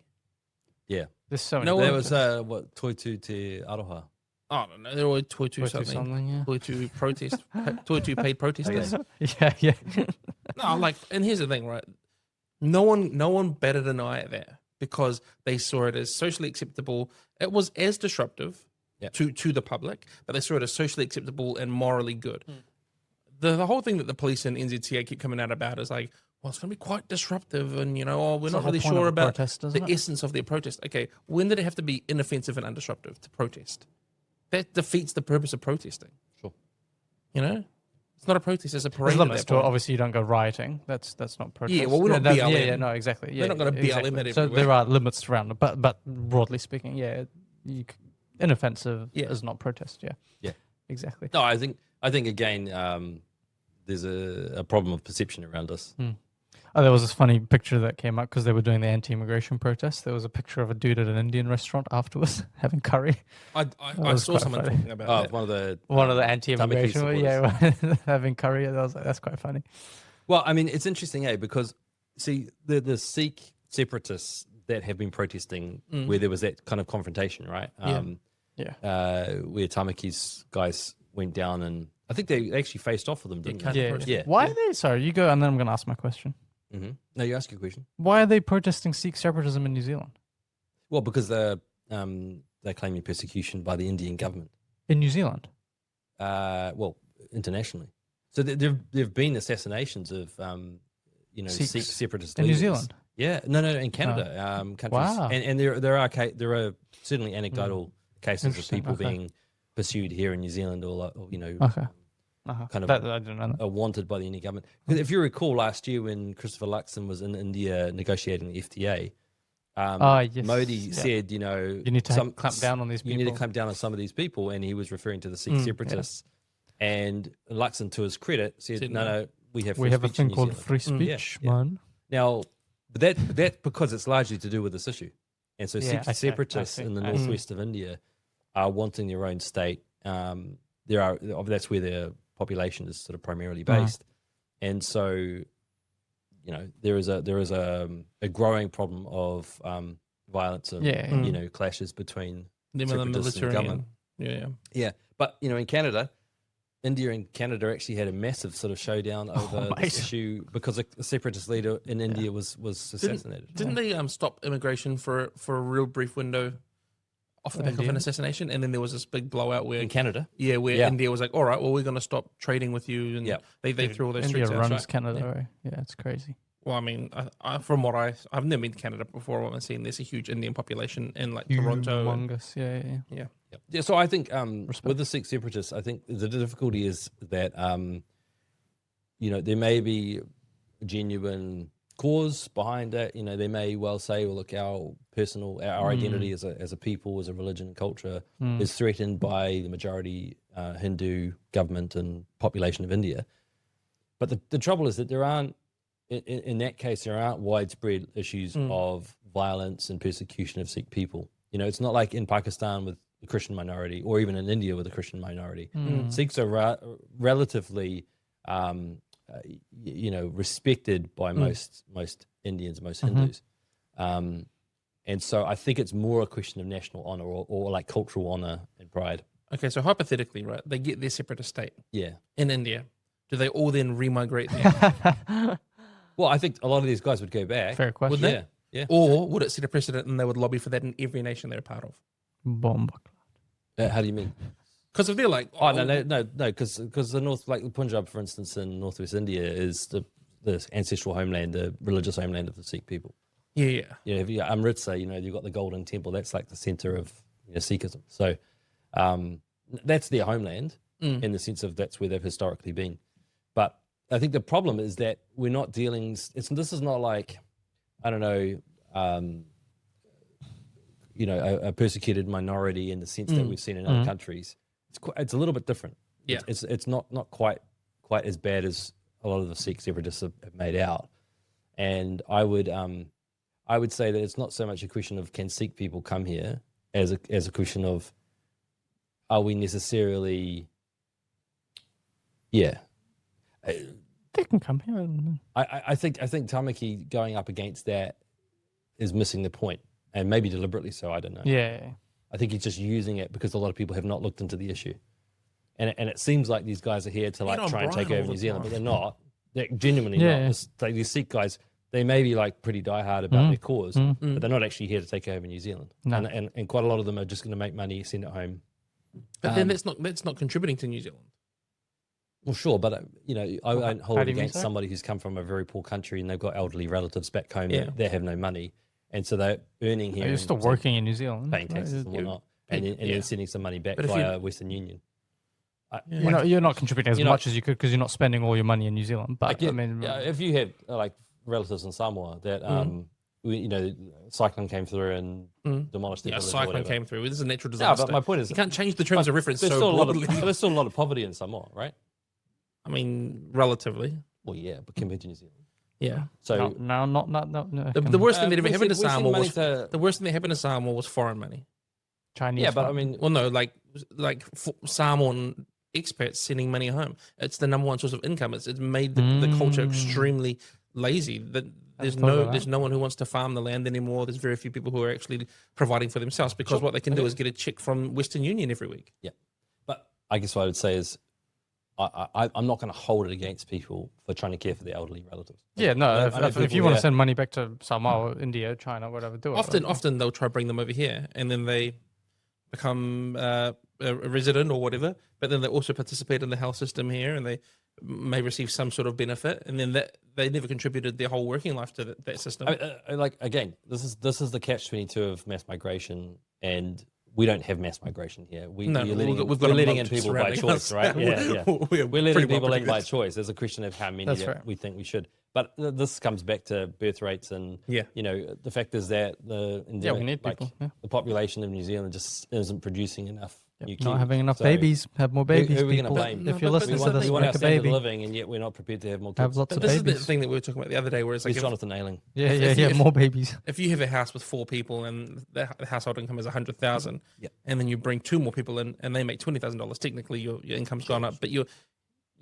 Yeah. There's so many. No, there was Toitu Te Aroha. I don't know. There were Toitu something. Toitu protest. Toitu paid protesters. Yeah. No, like, and here's the thing, right? No one batted an eye at that because they saw it as socially acceptable. It was as disruptive to the public, but they saw it as socially acceptable and morally good. The whole thing that the police and NZTA keep coming out about is like, well, it's going to be quite disruptive, and we're not really sure about the essence of their protest. Okay, when did it have to be inoffensive and undisruptive to protest? That defeats the purpose of protesting. Sure. It's not a protest; it's a parade. There's limits to it. Obviously, you don't go rioting. That's not protest. Yeah, well, we're not BLM. Yeah, no, exactly. They're not going to BLM it everywhere. So there are limits around it, but broadly speaking, inoffensive is not protest. Yeah, exactly. No, I think again, there's a problem of perception around us. Oh, there was this funny picture that came up because they were doing the anti-immigration protest. There was a picture of a dude at an Indian restaurant afterwards having curry. I saw someone talking about that. One of the anti-immigration, having curry. That's quite funny. Well, I mean, it's interesting, because see the Sikh separatists that have been protesting where there was that kind of confrontation, right? Where Tamaki's guys went down, and I think they actually faced off with them, didn't they? Yeah. Why are they? Sorry, you go, and then I'm going to ask my question. No, you ask your question. Why are they protesting Sikh separatism in New Zealand? Well, because they're claiming persecution by the Indian government in New Zealand. Well, internationally. So there've been assassinations of Sikh separatist in leaders. New Zealand. Yeah, no, in Canada, countries. Wow. And there are certainly anecdotal cases of people being pursued here in New Zealand, or kind of I don't know that. Wanted by the Indian government. Because if you recall last year when Christopher Luxon was in India negotiating the FTA, Modi said, you need to clamp down on these people. You need to clamp down on some of these people, and he was referring to the Sikh separatists. And Luxon, to his credit, said, no, we have a thing called free speech, man. Now, but that's because it's largely to do with this issue. And so Sikh separatists in the northwest of India are wanting their own state. That's where their population is sort of primarily based, and so there is a growing problem of violence and clashes between them and the military and government. But in Canada, India and Canada actually had a massive sort of showdown over this issue because a separatist leader in India was assassinated. Didn't they stop immigration for a real brief window off the back of an assassination, and then there was this big blowout where in Canada, India was like, all right, well, we're going to stop trading with you, and they threw all those India streets out. runs Right? Canada, yeah, it's crazy. Well, I mean, from what I've never been to Canada before. What I've seen, there's a huge Indian population in like Toronto. Humongous, yeah. So I think with the Sikh separatists, I think the difficulty is that there may be a genuine cause behind it. They may well say, well, look, our identity as a people, as a religion and culture is threatened by the majority Hindu government and population of India. But the trouble is that there aren't, in that case, there aren't widespread issues of violence and persecution of Sikh people. It's not like in Pakistan with the Christian minority, or even in India with the Christian minority. Sikhs are relatively respected by most Indians, most Hindus. And so I think it's more a question of national honor or like cultural honor and pride. Okay, so hypothetically, right, they get their separatist state in India. Do they all then remigrate there? Well, I think a lot of these guys would go back. Fair question. Would they? Yeah. Or would it set a precedent and they would lobby for that in every nation they're a part of? How do you mean? Because if they're like, no, because the north, like Punjab, for instance, in northwest India, is the ancestral homeland, the religious homeland of the Sikh people. Yeah. If you Amritsar, you've got the Golden Temple. That's like the center of Sikhism. So that's their homeland in the sense of that's where they've historically been. But I think the problem is that we're not dealing. This is not like, I don't know, a persecuted minority in the sense that we've seen in other countries. It's a little bit different. Yeah. It's not quite as bad as a lot of the Sikh separatists have made out. And I would say that it's not so much a question of can Sikh people come here as a question of are we necessarily they can come here. I think Tamaki going up against that is missing the point, and maybe deliberately so. I don't know. Yeah. I think he's just using it because a lot of people have not looked into the issue, and it seems like these guys are here to like try and take over New Zealand, but they're not. They're genuinely not. Like these Sikh guys, they may be like pretty diehard about their cause, but they're not actually here to take over New Zealand. No. And quite a lot of them are just going to make money, send it home. But then that's not contributing to New Zealand. Well, sure, but I won't hold it against somebody who's come from a very poor country and they've got elderly relatives back home that have no money, and so they're earning here. You're still working in New Zealand, paying taxes and whatnot, and then sending some money back via Western Union. You're not contributing as much as you could because you're not spending all your money in New Zealand. But if you have like relatives in Samoa that cyclone came through and demolished their village. Cyclone came through. This is a natural disaster. But my point is, you can't change the terms of reference there's so broadly. There's still a lot of poverty in Samoa, right? I mean, relatively. Well, yeah, but compared to New Zealand. Yeah. So no. The worst thing that ever happened to Samoa was foreign money. Chinese. Yeah, but I mean, well, no, like Samoan expats sending money home. It's the number one source of income. It's made the culture extremely lazy. There's no one who wants to farm the land anymore. There's very few people who are actually providing for themselves because what they can do is get a check from Western Union every week. Yeah, but I guess what I would say is, I'm not going to hold it against people for trying to care for their elderly relatives. Yeah, no. If you want to send money back to Samoa, India, China, whatever, do it. Often they'll try to bring them over here, and then they become a resident or whatever. But then they also participate in the health system here, and they may receive some sort of benefit, and then they never contributed their whole working life to that system. Again, this is the catch-22 of mass migration, and we don't have mass migration here. We're letting in people by choice, right? Yeah. We're letting people in by choice. There's a question of how many we think we should. But this comes back to birth rates, and the fact is that we need people. The population of New Zealand just isn't producing enough. Not having enough babies. Have more babies. Who are we going to blame? If you're listening to this, we want make our a standard baby. of living, and yet we're not prepared to have more kids. Have lots of this babies. is the thing that we were talking about the other day, where it's like Jonathan Ailing. Yeah, more babies. If you have a house with 4 people and the household income is 100,000, and then you bring 2 more people in and they make $20,000, technically your income's gone up, but you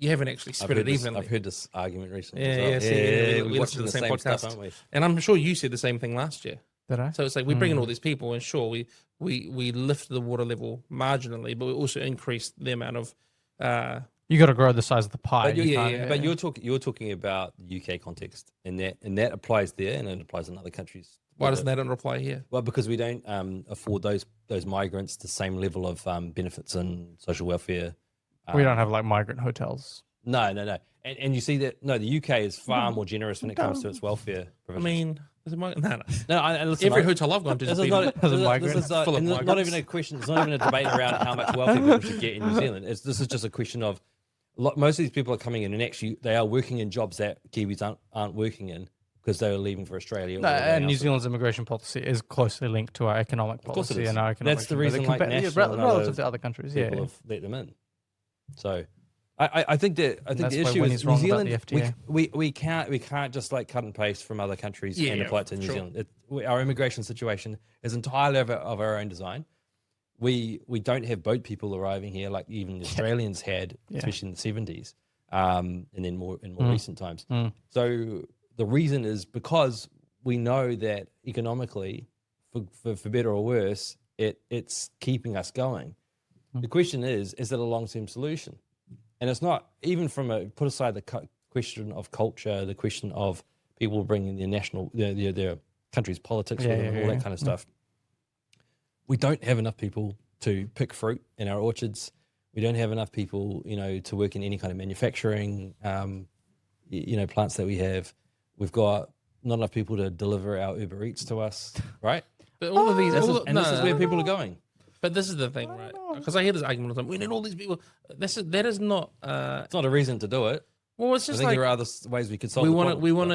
haven't actually spread it evenly. I've heard this argument recently. We listen to the same podcast, stuff, aren't we? And I'm sure you said the same thing last year. Did I? So it's like we bring in all these people, and sure, we lift the water level marginally, but we also increase the amount of. You got to grow the size of the pie. But you're talking about the UK context, and that applies there, and it applies in other countries. Why doesn't that not apply here? Well, because we don't afford those migrants the same level of benefits and social welfare. We don't have like migrant hotels. No. And you see that the UK is far more generous when it comes to its welfare provisions. I mean, listen, every hotel I've gone to this is not even a question. It's not even a debate around how much welfare people should get in New Zealand. This is just a question of most of these people are coming in, and actually they are working in jobs that Kiwis aren't working in because they were leaving for Australia. And New Zealand's immigration policy is closely linked to our economic policy and our economic. That's the reason, relative to other countries. People have let them in. So. I think the issue is New Zealand. We can't just like cut and paste from other countries and apply it to New Zealand. Our immigration situation is entirely of our own design. We don't have boat people arriving here like even the Australians had, especially in the 70s, and then more in more recent times. So the reason is because we know that economically, for better or worse, it's keeping us going. The question is it a long-term solution? And it's not, even put aside the question of culture, the question of people bringing their country's politics with them, all that kind of stuff. We don't have enough people to pick fruit in our orchards. We don't have enough people, to work in any kind of manufacturing, plants that we have. We've got, not enough people to deliver our Uber Eats to us, right? But all of these, This is where people are going. But this is the thing, right? Because I hear this argument all the time. We need all these people. That is not. It's not a reason to do it. Well, it's I just think like there are other ways we could solve. we want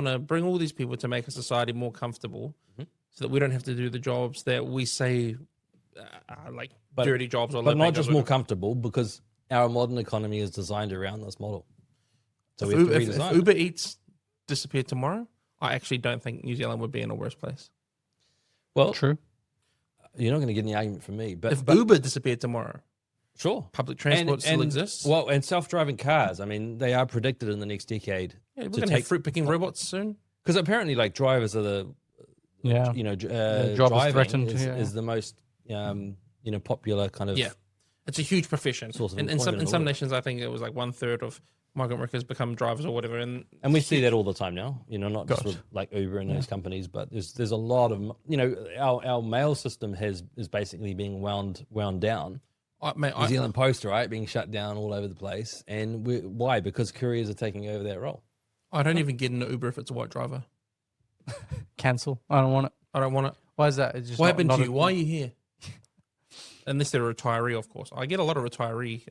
to bring all these people to make a society more comfortable, so that we don't have to do the jobs that we say are like dirty jobs or but low-paid not just jobs. more comfortable, because our modern economy is designed around this model. So we If, have to if redesign it. Uber Eats disappeared tomorrow, I actually don't think New Zealand would be in a worse place. Well, True. you're not going to get any argument from me. But If Uber disappeared tomorrow, sure, public transport still exists. Well, and self-driving cars. I mean, they are predicted in the next decade Yeah, we're to going to have take, fruit picking robots soon. because apparently, like, drivers are the Yeah. job job is threatened, is the most popular kind of Yeah, it's a huge profession. source of In some employment in the world. nations, I think it was like 1/3 of migrant workers become drivers or whatever. And And we see that all the time now, not just Gosh. with like Uber and those companies, but there's a lot of, our mail system is basically being wound down. New Zealand Post, right, being shut down all over the place. And why? Because couriers are taking over that role. I don't even get into Uber if it's a white driver. Cancel. I don't want it. I don't want it. Why is that? It's just What not- happened not to a- you? Why are you here? Unless they're a retiree, of course. I get a lot of retiree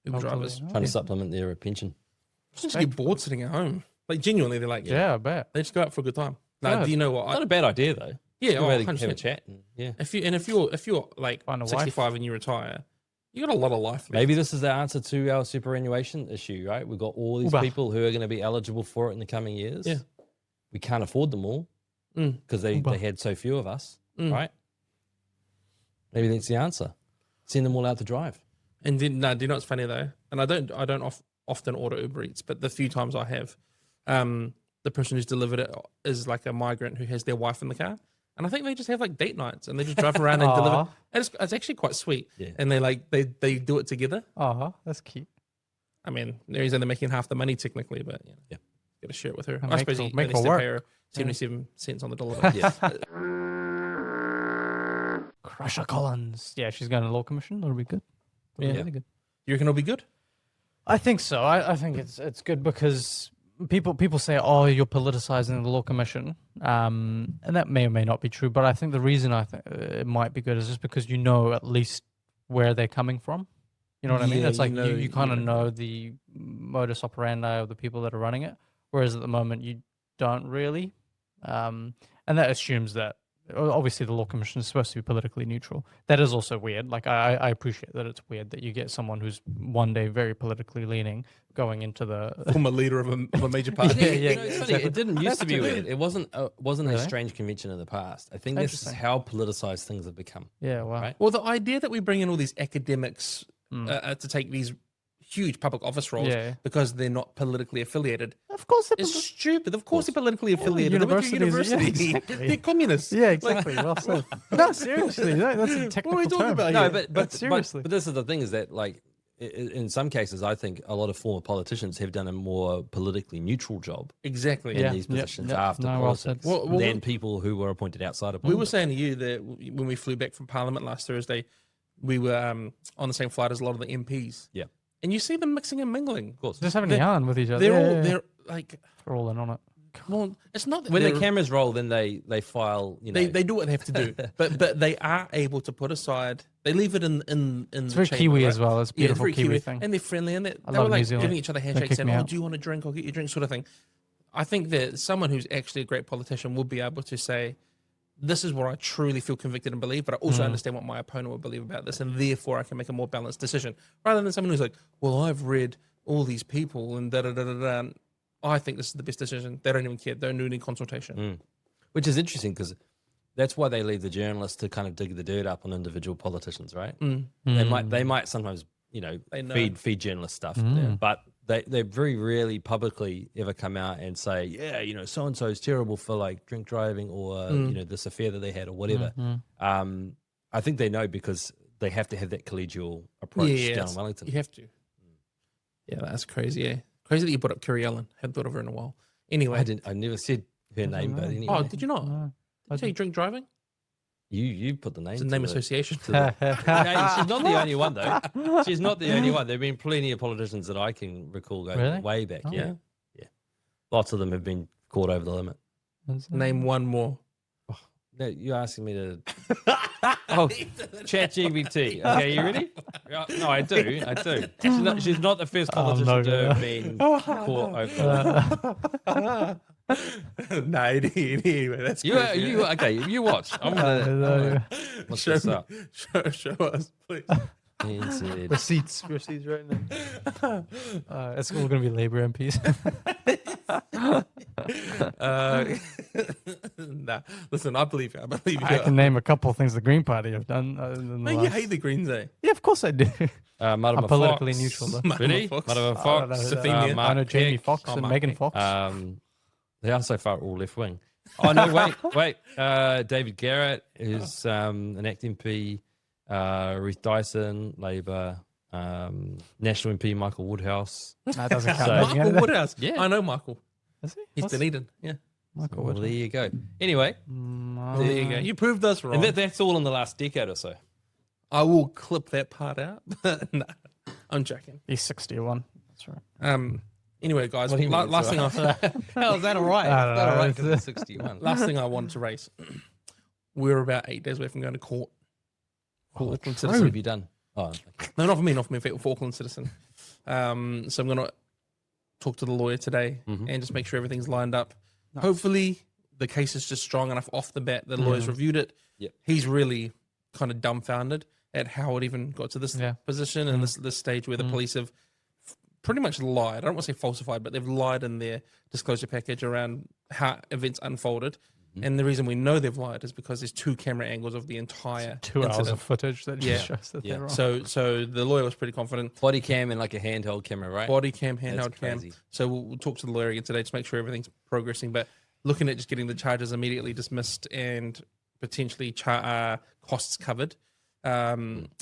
Uber drivers. Oh, Trying to supplement their pension. Just get bored sitting at home. Like genuinely, they're like, Yeah, I bet. they just go out for a good time. Now, Yeah. do you know what? Not a bad idea though. Yeah, Good way to 100%. have a chat. And, yeah. If you're like Find a wife. 65 and you retire, you got a lot of life left. Maybe this is the answer to our superannuation issue, right? We've got all these Uber. people who are going to be eligible for it in the coming years. Yeah. We can't afford them all because they had so few of us, right? Maybe that's the answer. Send them all out to drive. And then, no, do you know what's funny though? And I don't often order Uber Eats, but the few times I have, the person who's delivered it is like a migrant who has their wife in the car. And I think they just have like date nights and they just drive around and deliver. Aw. And it's actually quite sweet. Yeah. And they do it together. That's cute. I mean, he's only making half the money technically, but Yeah. got to share it with her. And I make suppose her- you make only her have to pay work. her 77 cents on the dollar. Yeah. Crusher Collins. Yeah, she's going to law commission. That'll be good. That'll be really good. You reckon it'll be good? I think so. I think it's good because people say, "Oh, you're politicizing the law commission," and that may or may not be true. But I think the reason I think it might be good is just because you know at least where they're coming from. You know what I mean? Yeah, It's like you know- you kind of yeah. know the modus operandi of the people that are running it, whereas at the moment you don't really, and that assumes that. Obviously, the law commission is supposed to be politically neutral. That is also weird. Like, I appreciate that it's weird that you get someone who's one day very politically leaning going into the. Former leader of a major party. Yeah, You know, it's funny, exactly. It didn't used to be That's weird. It wasn't a Really? strange convention in the past. I think this is Interesting. how politicized things have become. Yeah, wow. Right. Well, the idea that we bring in all these academics to take these huge public office roles Yeah. because they're not politically affiliated Of course, it is stupid. Of course, they're politically affiliated. They went to universities, yeah, university. exactly. They're communists. Yeah, exactly. Well said. No, seriously, that's a technical What are we talking term. about No, here? but seriously. but this is the thing is that like in some cases, I think a lot of former politicians have done a more politically neutral job Exactly. in Yeah. these Yep, positions yep. after No, well said. politics Well, than people who were appointed outside of We were politics. saying to you that when we flew back from Parliament last Thursday, we were on the same flight as a lot of the MPs. Yeah. And you see them mixing and mingling. Of course. Just having a yarn with each other. They're Yeah, all, yeah, yeah. they're like, We're all in on it. well, it's not that When the they're- cameras roll, then they file. they do what they have to do, but they are able to put aside. They leave it in. It's very Kiwi as well. It's a beautiful very Kiwi thing. and they're friendly, and they I were love New like Zealand. giving each other handshakes, kick saying, me "Oh, out. do you want a drink? I'll get you a drink," sort of thing. I think that someone who's actually a great politician will be able to say, "This is what I truly feel convicted and believe, but I also understand what my opponent will believe about this, and therefore I can make a more balanced decision." Rather than someone who's like, "Well, I've read all these people and da da da da da. and I think this is the best decision." They don't even care. They don't do any consultation. Which is interesting because that's why they leave the journalists to kind of dig the dirt up on individual politicians, right? They might sometimes They know. feed journalist stuff, but they very rarely publicly ever come out and say, yeah, so and so is terrible for like drink driving or this affair that they had or whatever. I think they know because they have to have that collegial approach down it's- in Wellington. You have to. Yeah, that's crazy. Yeah, crazy that you brought up Kerry Ellen. Hadn't thought of her in a while. Anyway, I never said her name, but anyway, oh, did you not? No. Did you say drink driving? you put the name. It's a to name the- association. No, she's not the only one though. She's not the only one. There've been plenty of politicians that I can recall going Really? way back. Oh. Yeah. Lots of them have been caught over the limit. Name one more. No, you're asking me to. Oh, ChatGPT. Okay, you ready? No, I do. She's not the first politician to have been caught over. No, anyway, that's You okay? You watch. I'm gonna look this up. Show us, please. Receipts right now. It's all going to be Labour MPs. Nah, listen, I believe you. I believe you. I can name a couple of things the Green Party have done. In the You last... hate the Greens, eh? Yeah, of course I do. I'm politically neutral, though. Ready? Madam Fox. I know Jamie Foxx and Megan Fox. They are so far all left wing. Oh no, wait. David Garrett is an ACT MP. Ruth Dyson, Labour. National MP Michael Woodhouse. That doesn't count. Michael Woodhouse. Yeah. I know Michael. Is he? He's Dunedin. Yeah. Michael Well, Woodhouse. there you go. Anyway, There you go. You proved us wrong. and that's all in the last decade or so. I will clip that part out. No, I'm joking. He's 61. That's right. Anyway, guys, What do you mean, last thing Hell, is that all right? I don't know. Is that all right? 'Cause it's 61. last thing I wanted to raise. We're about 8 days away from going to court. For Auckland What Citizen. have you done? Oh, okay. No, not for me, for Auckland Citizen. So I'm going to talk to the lawyer today and just make sure everything's lined up. Nice. Hopefully, the case is just strong enough off the bat. The lawyer's reviewed it. Yep. He's really kind of dumbfounded at how it even got to this position and this stage where the police have pretty much lied. I don't want to say falsified, but they've lied in their disclosure package around how events unfolded. And the reason we know they've lied is because there's 2 camera angles of the entire 2 hours incident. of footage that just shows that they're wrong. So the lawyer was pretty confident. Body cam and like a handheld camera, right? Body cam, handheld That's cam. crazy. So we'll talk to the lawyer again today to make sure everything's progressing. But looking at just getting the charges immediately dismissed and potentially costs covered,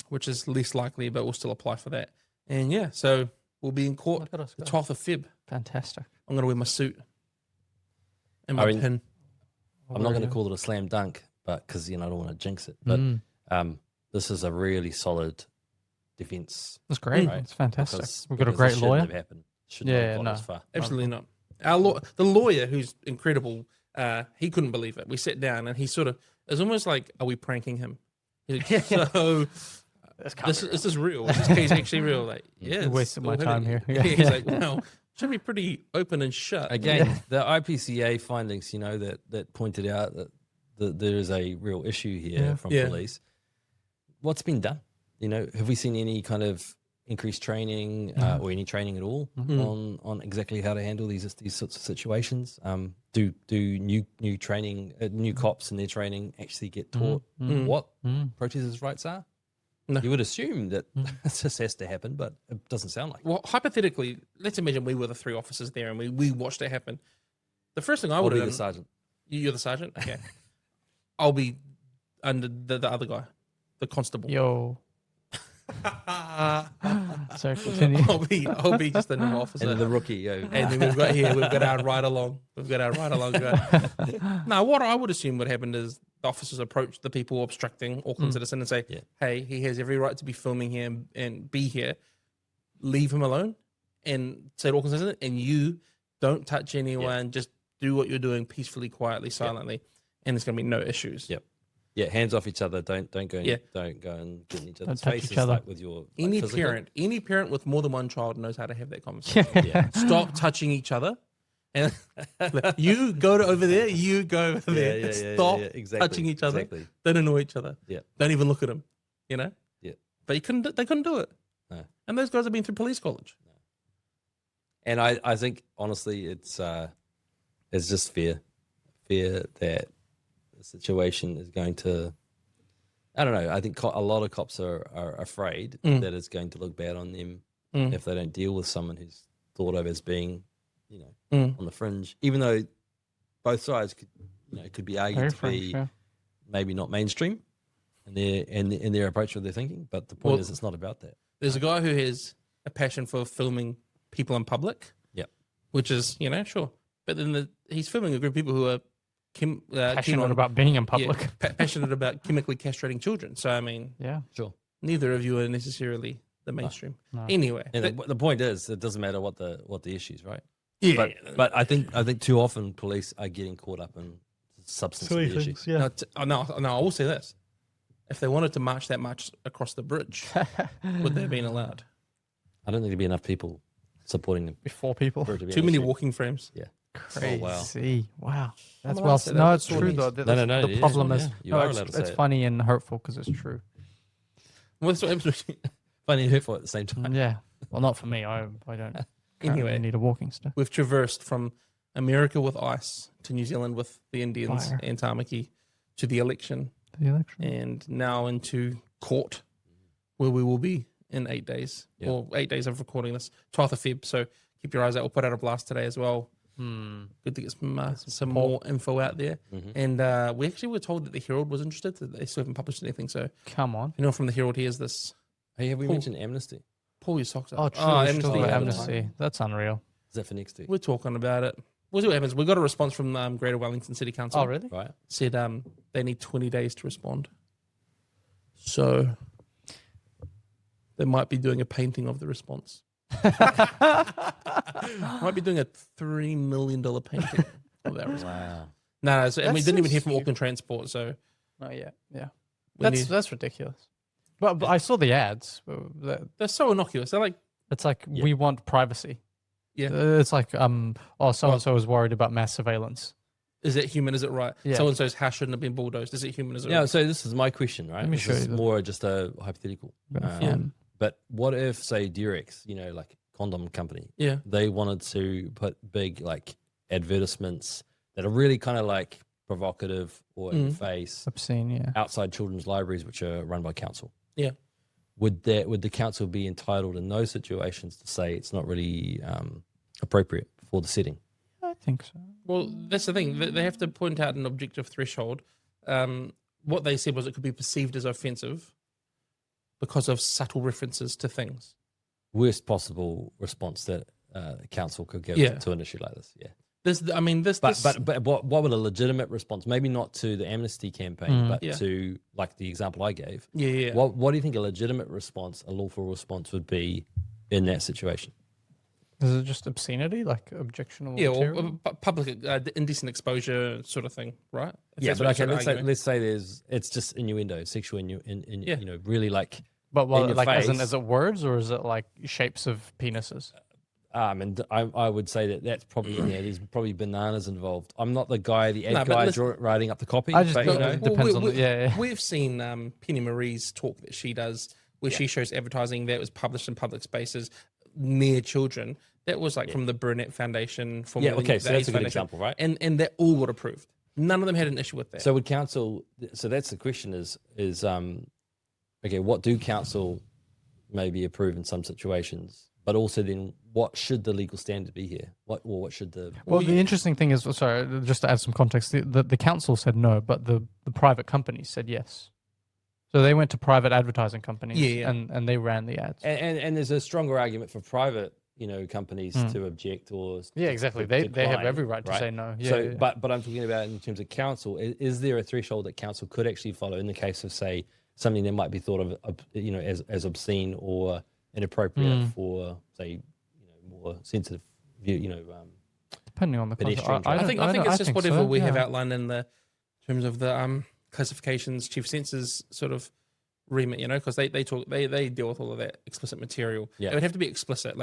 which is least likely, but we'll still apply for that. And yeah, so we'll be in court Look at us the go. 12th of Feb. Fantastic. I'm going to wear my suit and my pin. I'm not going to call it a slam dunk, but because I don't want to jinx it. But this is a really solid defense. That's great. Right? It's fantastic. Because- We've got a because great this shouldn't lawyer. have happened. Shouldn't have got no. this far. Absolutely not. The lawyer, who's incredible, he couldn't believe it. We sat down and he sort of, it was almost like, are we pranking him? He's like, so is this real? Is this case actually real? Like, yeah. You wasted my time here. He's like, well, should be pretty open and shut. Again, the IPCA findings, that pointed out that there is a real issue here from police. What's been done? Have we seen any kind of increased training or any training at all on exactly how to handle these sorts of situations? Do new training, new cops in their training actually get taught what protesters' rights are? No. You would assume that this has to happen, but it doesn't sound like it. Well, hypothetically, let's imagine we were the 3 officers there and we watched it happen. The first thing I I'll would be have the done, sergeant. you're the sergeant? Okay. I'll be under the other guy, the constable. Yo. Sorry, continue. I'll be just a new officer. And then the rookie. And then we've got our ride along. Now, what I would assume would happen is the officers approach the people obstructing Auckland Citizen and say, hey, he has every right to be filming here and be here. Leave him alone and say to Auckland Citizen, and you don't touch anyone. Just do what you're doing peacefully, quietly, silently, and there's going to be no issues. Yep. Yeah, hands off each other. Don't go and don't go and get in each other's touch faces each other. like with your Any parent with more than one child knows how to have that conversation. Yeah. Stop touching each other. And you go over there, you go over there. Stop exactly, touching each other. Exactly. Don't annoy each other. Yeah. Don't even look at them. Yeah. But they couldn't do it. No. And those guys have been through police college. And I think honestly it's just fear that the situation is going to, I don't know. I think a lot of cops are afraid that it's going to look bad on them if they don't deal with someone who's thought of as being, on the fringe. Even though both sides could be argued to be maybe not mainstream in their approach or their thinking. But the point is, it's not about that. There's a guy who has a passion for filming people in public. Yep. Which is sure, but then he's filming a group of people who are passionate about being in public. Passionate about chemically castrating children. So, I mean, Sure. neither of you are necessarily the mainstream. No. Anyway. And the point is, it doesn't matter what the issues, right? Yeah, But I think too often police are getting caught up in substance of the issue. Yeah. No, I will say this: if they wanted to march that much across the bridge, would they have been allowed? I don't think there'd be enough people supporting them. Before people. for it to be Too an many issue. walking frames. Yeah. Crazy. Wow. That's allowed well. to say that. No, That's it's what true it though. means. No, The it is. problem is, Yeah, you no, are it's, allowed to say it's it. funny and hurtful because it's true. Well, that's what happens. Funny and hurtful at the same time. Yeah. Well, not for me. I don't. Anyway. Anyway, need a walking stick. We've traversed from America with ice to New Zealand with the Indians Fire. and Tamaki to the election, The election. and now into court, where we will be in 8 days, Yeah. or 8 days of recording this, 12th of Feb. So keep your eyes out. We'll put out a blast today as well. Good to get some more info out there. And we actually were told that the Herald was interested. They still haven't published anything. So Come on. you know, from the Herald, here's this. Hey, have we Cool. mentioned Amnesty? Pull your socks up. Oh, true. we should talk about yeah. amnesty. That's unreal. Is that for next week? We're talking about it. We'll see what happens. We got a response from Greater Wellington City Council. Oh, really? Right. Said they need 20 days to respond. So they might be doing a painting of the response. Might be doing a $3 million painting of that response. Wow. No, so, and we That's didn't so even hear from stupid. Auckland Transport. So Oh, yeah. Yeah. we That's need- that's ridiculous. But I saw the ads. they're so innocuous. They're like, It's like Yeah. we want privacy. yeah, It's like so and so is worried about mass surveillance. is it human? Is it right? Yeah. So and so's house shouldn't have been bulldozed. Is it human? Is it Yeah, right? so this is my question, right? Let me This show is you the- more just a hypothetical. Yeah. But what if, say, Durex, like condom company, Yeah. they wanted to put big like advertisements that are really kind of like provocative or in the face Obscene. Yeah. outside children's libraries, which are run by council. Yeah. Would the council be entitled in those situations to say it's not really appropriate for the setting? I think so. Well, that's the thing. They have to point out an objective threshold. What they said was it could be perceived as offensive because of subtle references to things. Worst possible response that council could give Yeah. to an issue like this. Yeah. But But what would a legitimate response? Maybe not to the amnesty campaign, but Yeah. to like the example I gave. yeah. What do you think a legitimate response, a lawful response, would be in that situation? Is it just obscenity, like objectionable Yeah, material? or public indecent exposure sort of thing, right? If that's But what okay, you're let's say, arguing. let's say it's just innuendo, sexual Yeah. really like. But in well, your like, as in, face. is it words or is it like shapes of penises? And I would say that's probably in there. There's probably bananas involved. I'm not the guy, the ad No, but guy listen- writing up the copy. I just but, don't you know, know. Depends on the- yeah. We've seen Penny Marie's talk that she does where she shows advertising that was published in public spaces near children. That was like from the Burnett Foundation. For Yeah, okay, so that's a good example, right? And they all got approved. None of them had an issue with that. So would council? So that's the question: is okay? What do council maybe approve in some situations? But also, then, what should the legal standard be here? What should the? Well, the interesting thing is, sorry, just to add some context, the council said no, but the private companies said yes. So they went to private advertising companies, Yeah. and they ran the ads. And there's a stronger argument for private, companies to object or Yeah, exactly. to They have decline, every right to say no. Yeah, so, yeah. but I'm talking about in terms of council. Is there a threshold that council could actually follow in the case of, say, something that might be thought of, as obscene or inappropriate for, say, more sensitive view, Depending on the pedestrian context. traffic. I think it's just whatever so, we have yeah. outlined in the terms of the classifications, chief censors sort of remit, because they deal with all of that explicit material. Yeah. It would have to be explicit,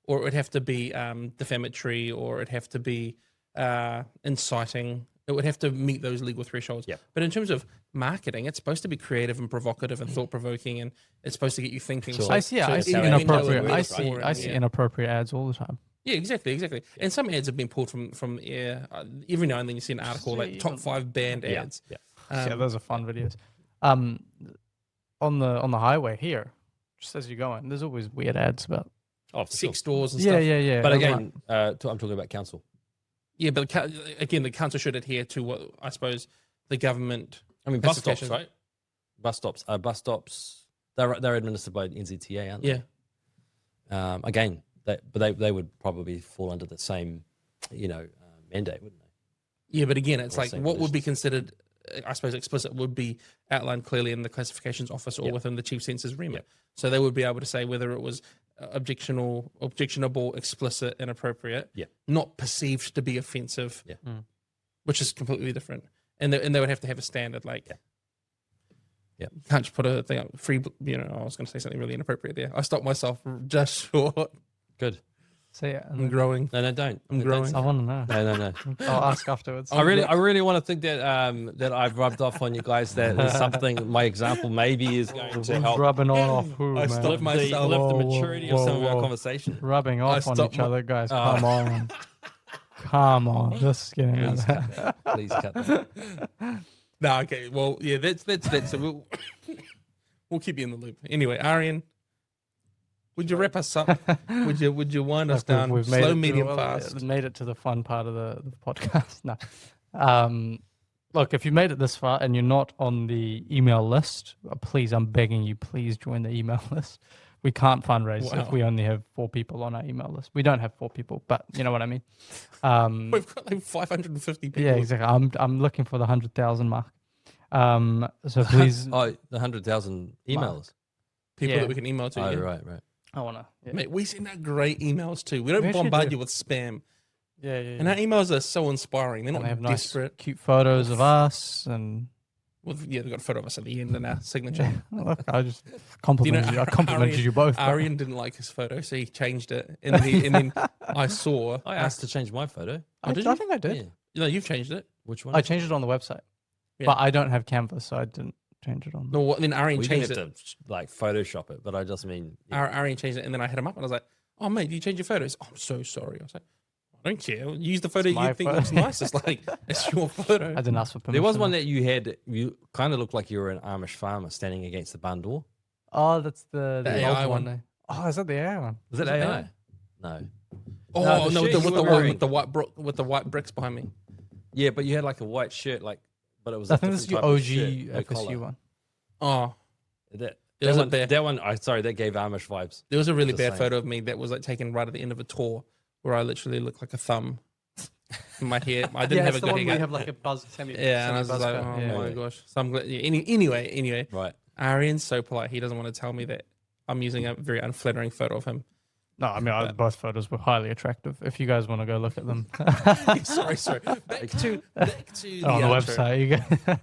or it would have to be defamatory, or it'd have to be inciting. It would have to meet those legal thresholds. Yeah. But in terms of marketing, it's supposed to be creative and provocative and thought provoking, and it's supposed to get you thinking. Sure. So- I see. so I see even when you know the inappropriate. words for it, I see yeah. inappropriate ads all the time. Yeah, exactly. And some ads have been pulled from air. Every now and then you see an article like top 5 banned ads. Yeah. Yeah, those are fun videos. On the highway here, just as you're going, there's always weird ads about. Oh, for sure. Six stores and Yeah, stuff. yeah. But That's again, right. I'm talking about council. Yeah, but again, the council should adhere to what I suppose the government. I mean, bus stops, Classification. right? Bus stops. They're administered by NZTA, aren't they? Yeah, Again, they would probably fall under the same, mandate, wouldn't they? yeah, but again, it's Or like same what would be conditions. considered, I suppose, explicit would be outlined clearly in the classifications office or Yeah. within the chief censor's remit. Yeah. So they would be able to say whether it was objectionable, explicit, inappropriate. Yeah. Not perceived to be offensive. Yeah. Which is completely different. And they would have to have a standard like. Yeah. You can't just put a thing up free. I was going to say something really inappropriate there. I stopped myself just short. Good. So yeah, I'm growing. No, don't. I'm growing. I want to know. No. I'll ask afterwards. I really want to think that that I've rubbed off on you guys. That is something. My example maybe is going to Who's help rubbing off who, I man? stopped lift myself. the Whoa, maturity whoa, of some of our whoa. conversation. Rubbing off on stopped each other, guys. Oh. Come on. Come on. This is getting out of hand. Please cut that. No, okay. Well, yeah, that's that. So we'll keep you in the loop. Anyway, Arian, would you wrap us up? Would you wind us down? We've made Slow, it medium, to, fast. Made it to the fun part of the podcast. No. Look, if you made it this far and you're not on the email list, please, I'm begging you, please join the email list. We can't fundraise if we only have 4 people on our email list. We don't have 4 people, but you know what I mean. We've got like 550 people. Yeah, exactly. I'm looking for the 100,000 mark. So please, Oh, the 100,000 emails. People Yeah. that we can email to. Oh, yeah. right. I wanna. Yeah, Mate, we send out great emails too. We don't We actually bombard do. you with spam. yeah. And our emails are so inspiring. They're And not they have nice, desperate. cute photos of us, and They've got a photo of us at the end in our signature. look, I just complimented you. I complimented Arian- you both. Arian didn't like his photo, so he changed it. And then I saw. I asked to change my photo. I did think I did. Yeah. No, you've changed it. Which one? I changed it on the website, Yeah. but I don't have Canva, so I didn't change it on. No, then Arian We didn't changed have it. to like Photoshop it, but I just mean. Arian changed it, and then I hit him up, and I was like, "Oh, mate, you changed your photos? Oh, I'm so sorry." I was like, "I don't care. Use the photo It's my you think photo. looks nicest. Like it's your photo." I didn't ask for permission. There was one that you had. You kind of looked like you were an Amish farmer standing against the barn door. Oh, that's the The old AI one. one. Oh, is that the AI one? Was it Was it AI? AI? No. Oh No, no, the shirt you were wearing. with the white bricks behind me. Yeah, but you had like a white shirt, like, but it was. I a think this is your different OG type of shirt, no FSU collar. one. Oh, That There was a one. bear. That one. Sorry, that gave Amish vibes. there was a really The bad same. photo of me that was like taken right at the end of a tour, where I literally looked like a thumb. In my hair, I didn't have a good haircut. have like a buzz. Yeah, and I was just like, oh my gosh. So I'm glad. Yeah, anyway, Right. Arian's so polite. He doesn't want to tell me that I'm using a very unflattering photo of him. No, I mean both photos were highly attractive. If you guys want to go look at them, sorry. Back to the on the outro. website. You go.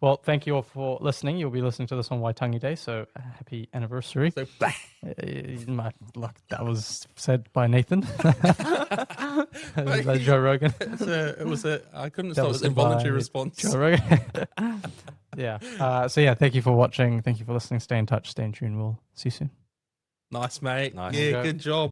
Well, thank you all for listening. You'll be listening to this on Waitangi Day, so happy anniversary. So, bah. My luck, that was said by Nathan. Is that Joe Rogan? it was a. I couldn't That stop. It was was involuntary by response. Joe Rogan. Yeah. So yeah, thank you for watching. Thank you for listening. Stay in touch. Stay in tune. We'll see you soon. Nice, mate. Nice. Yeah, Okay. good job.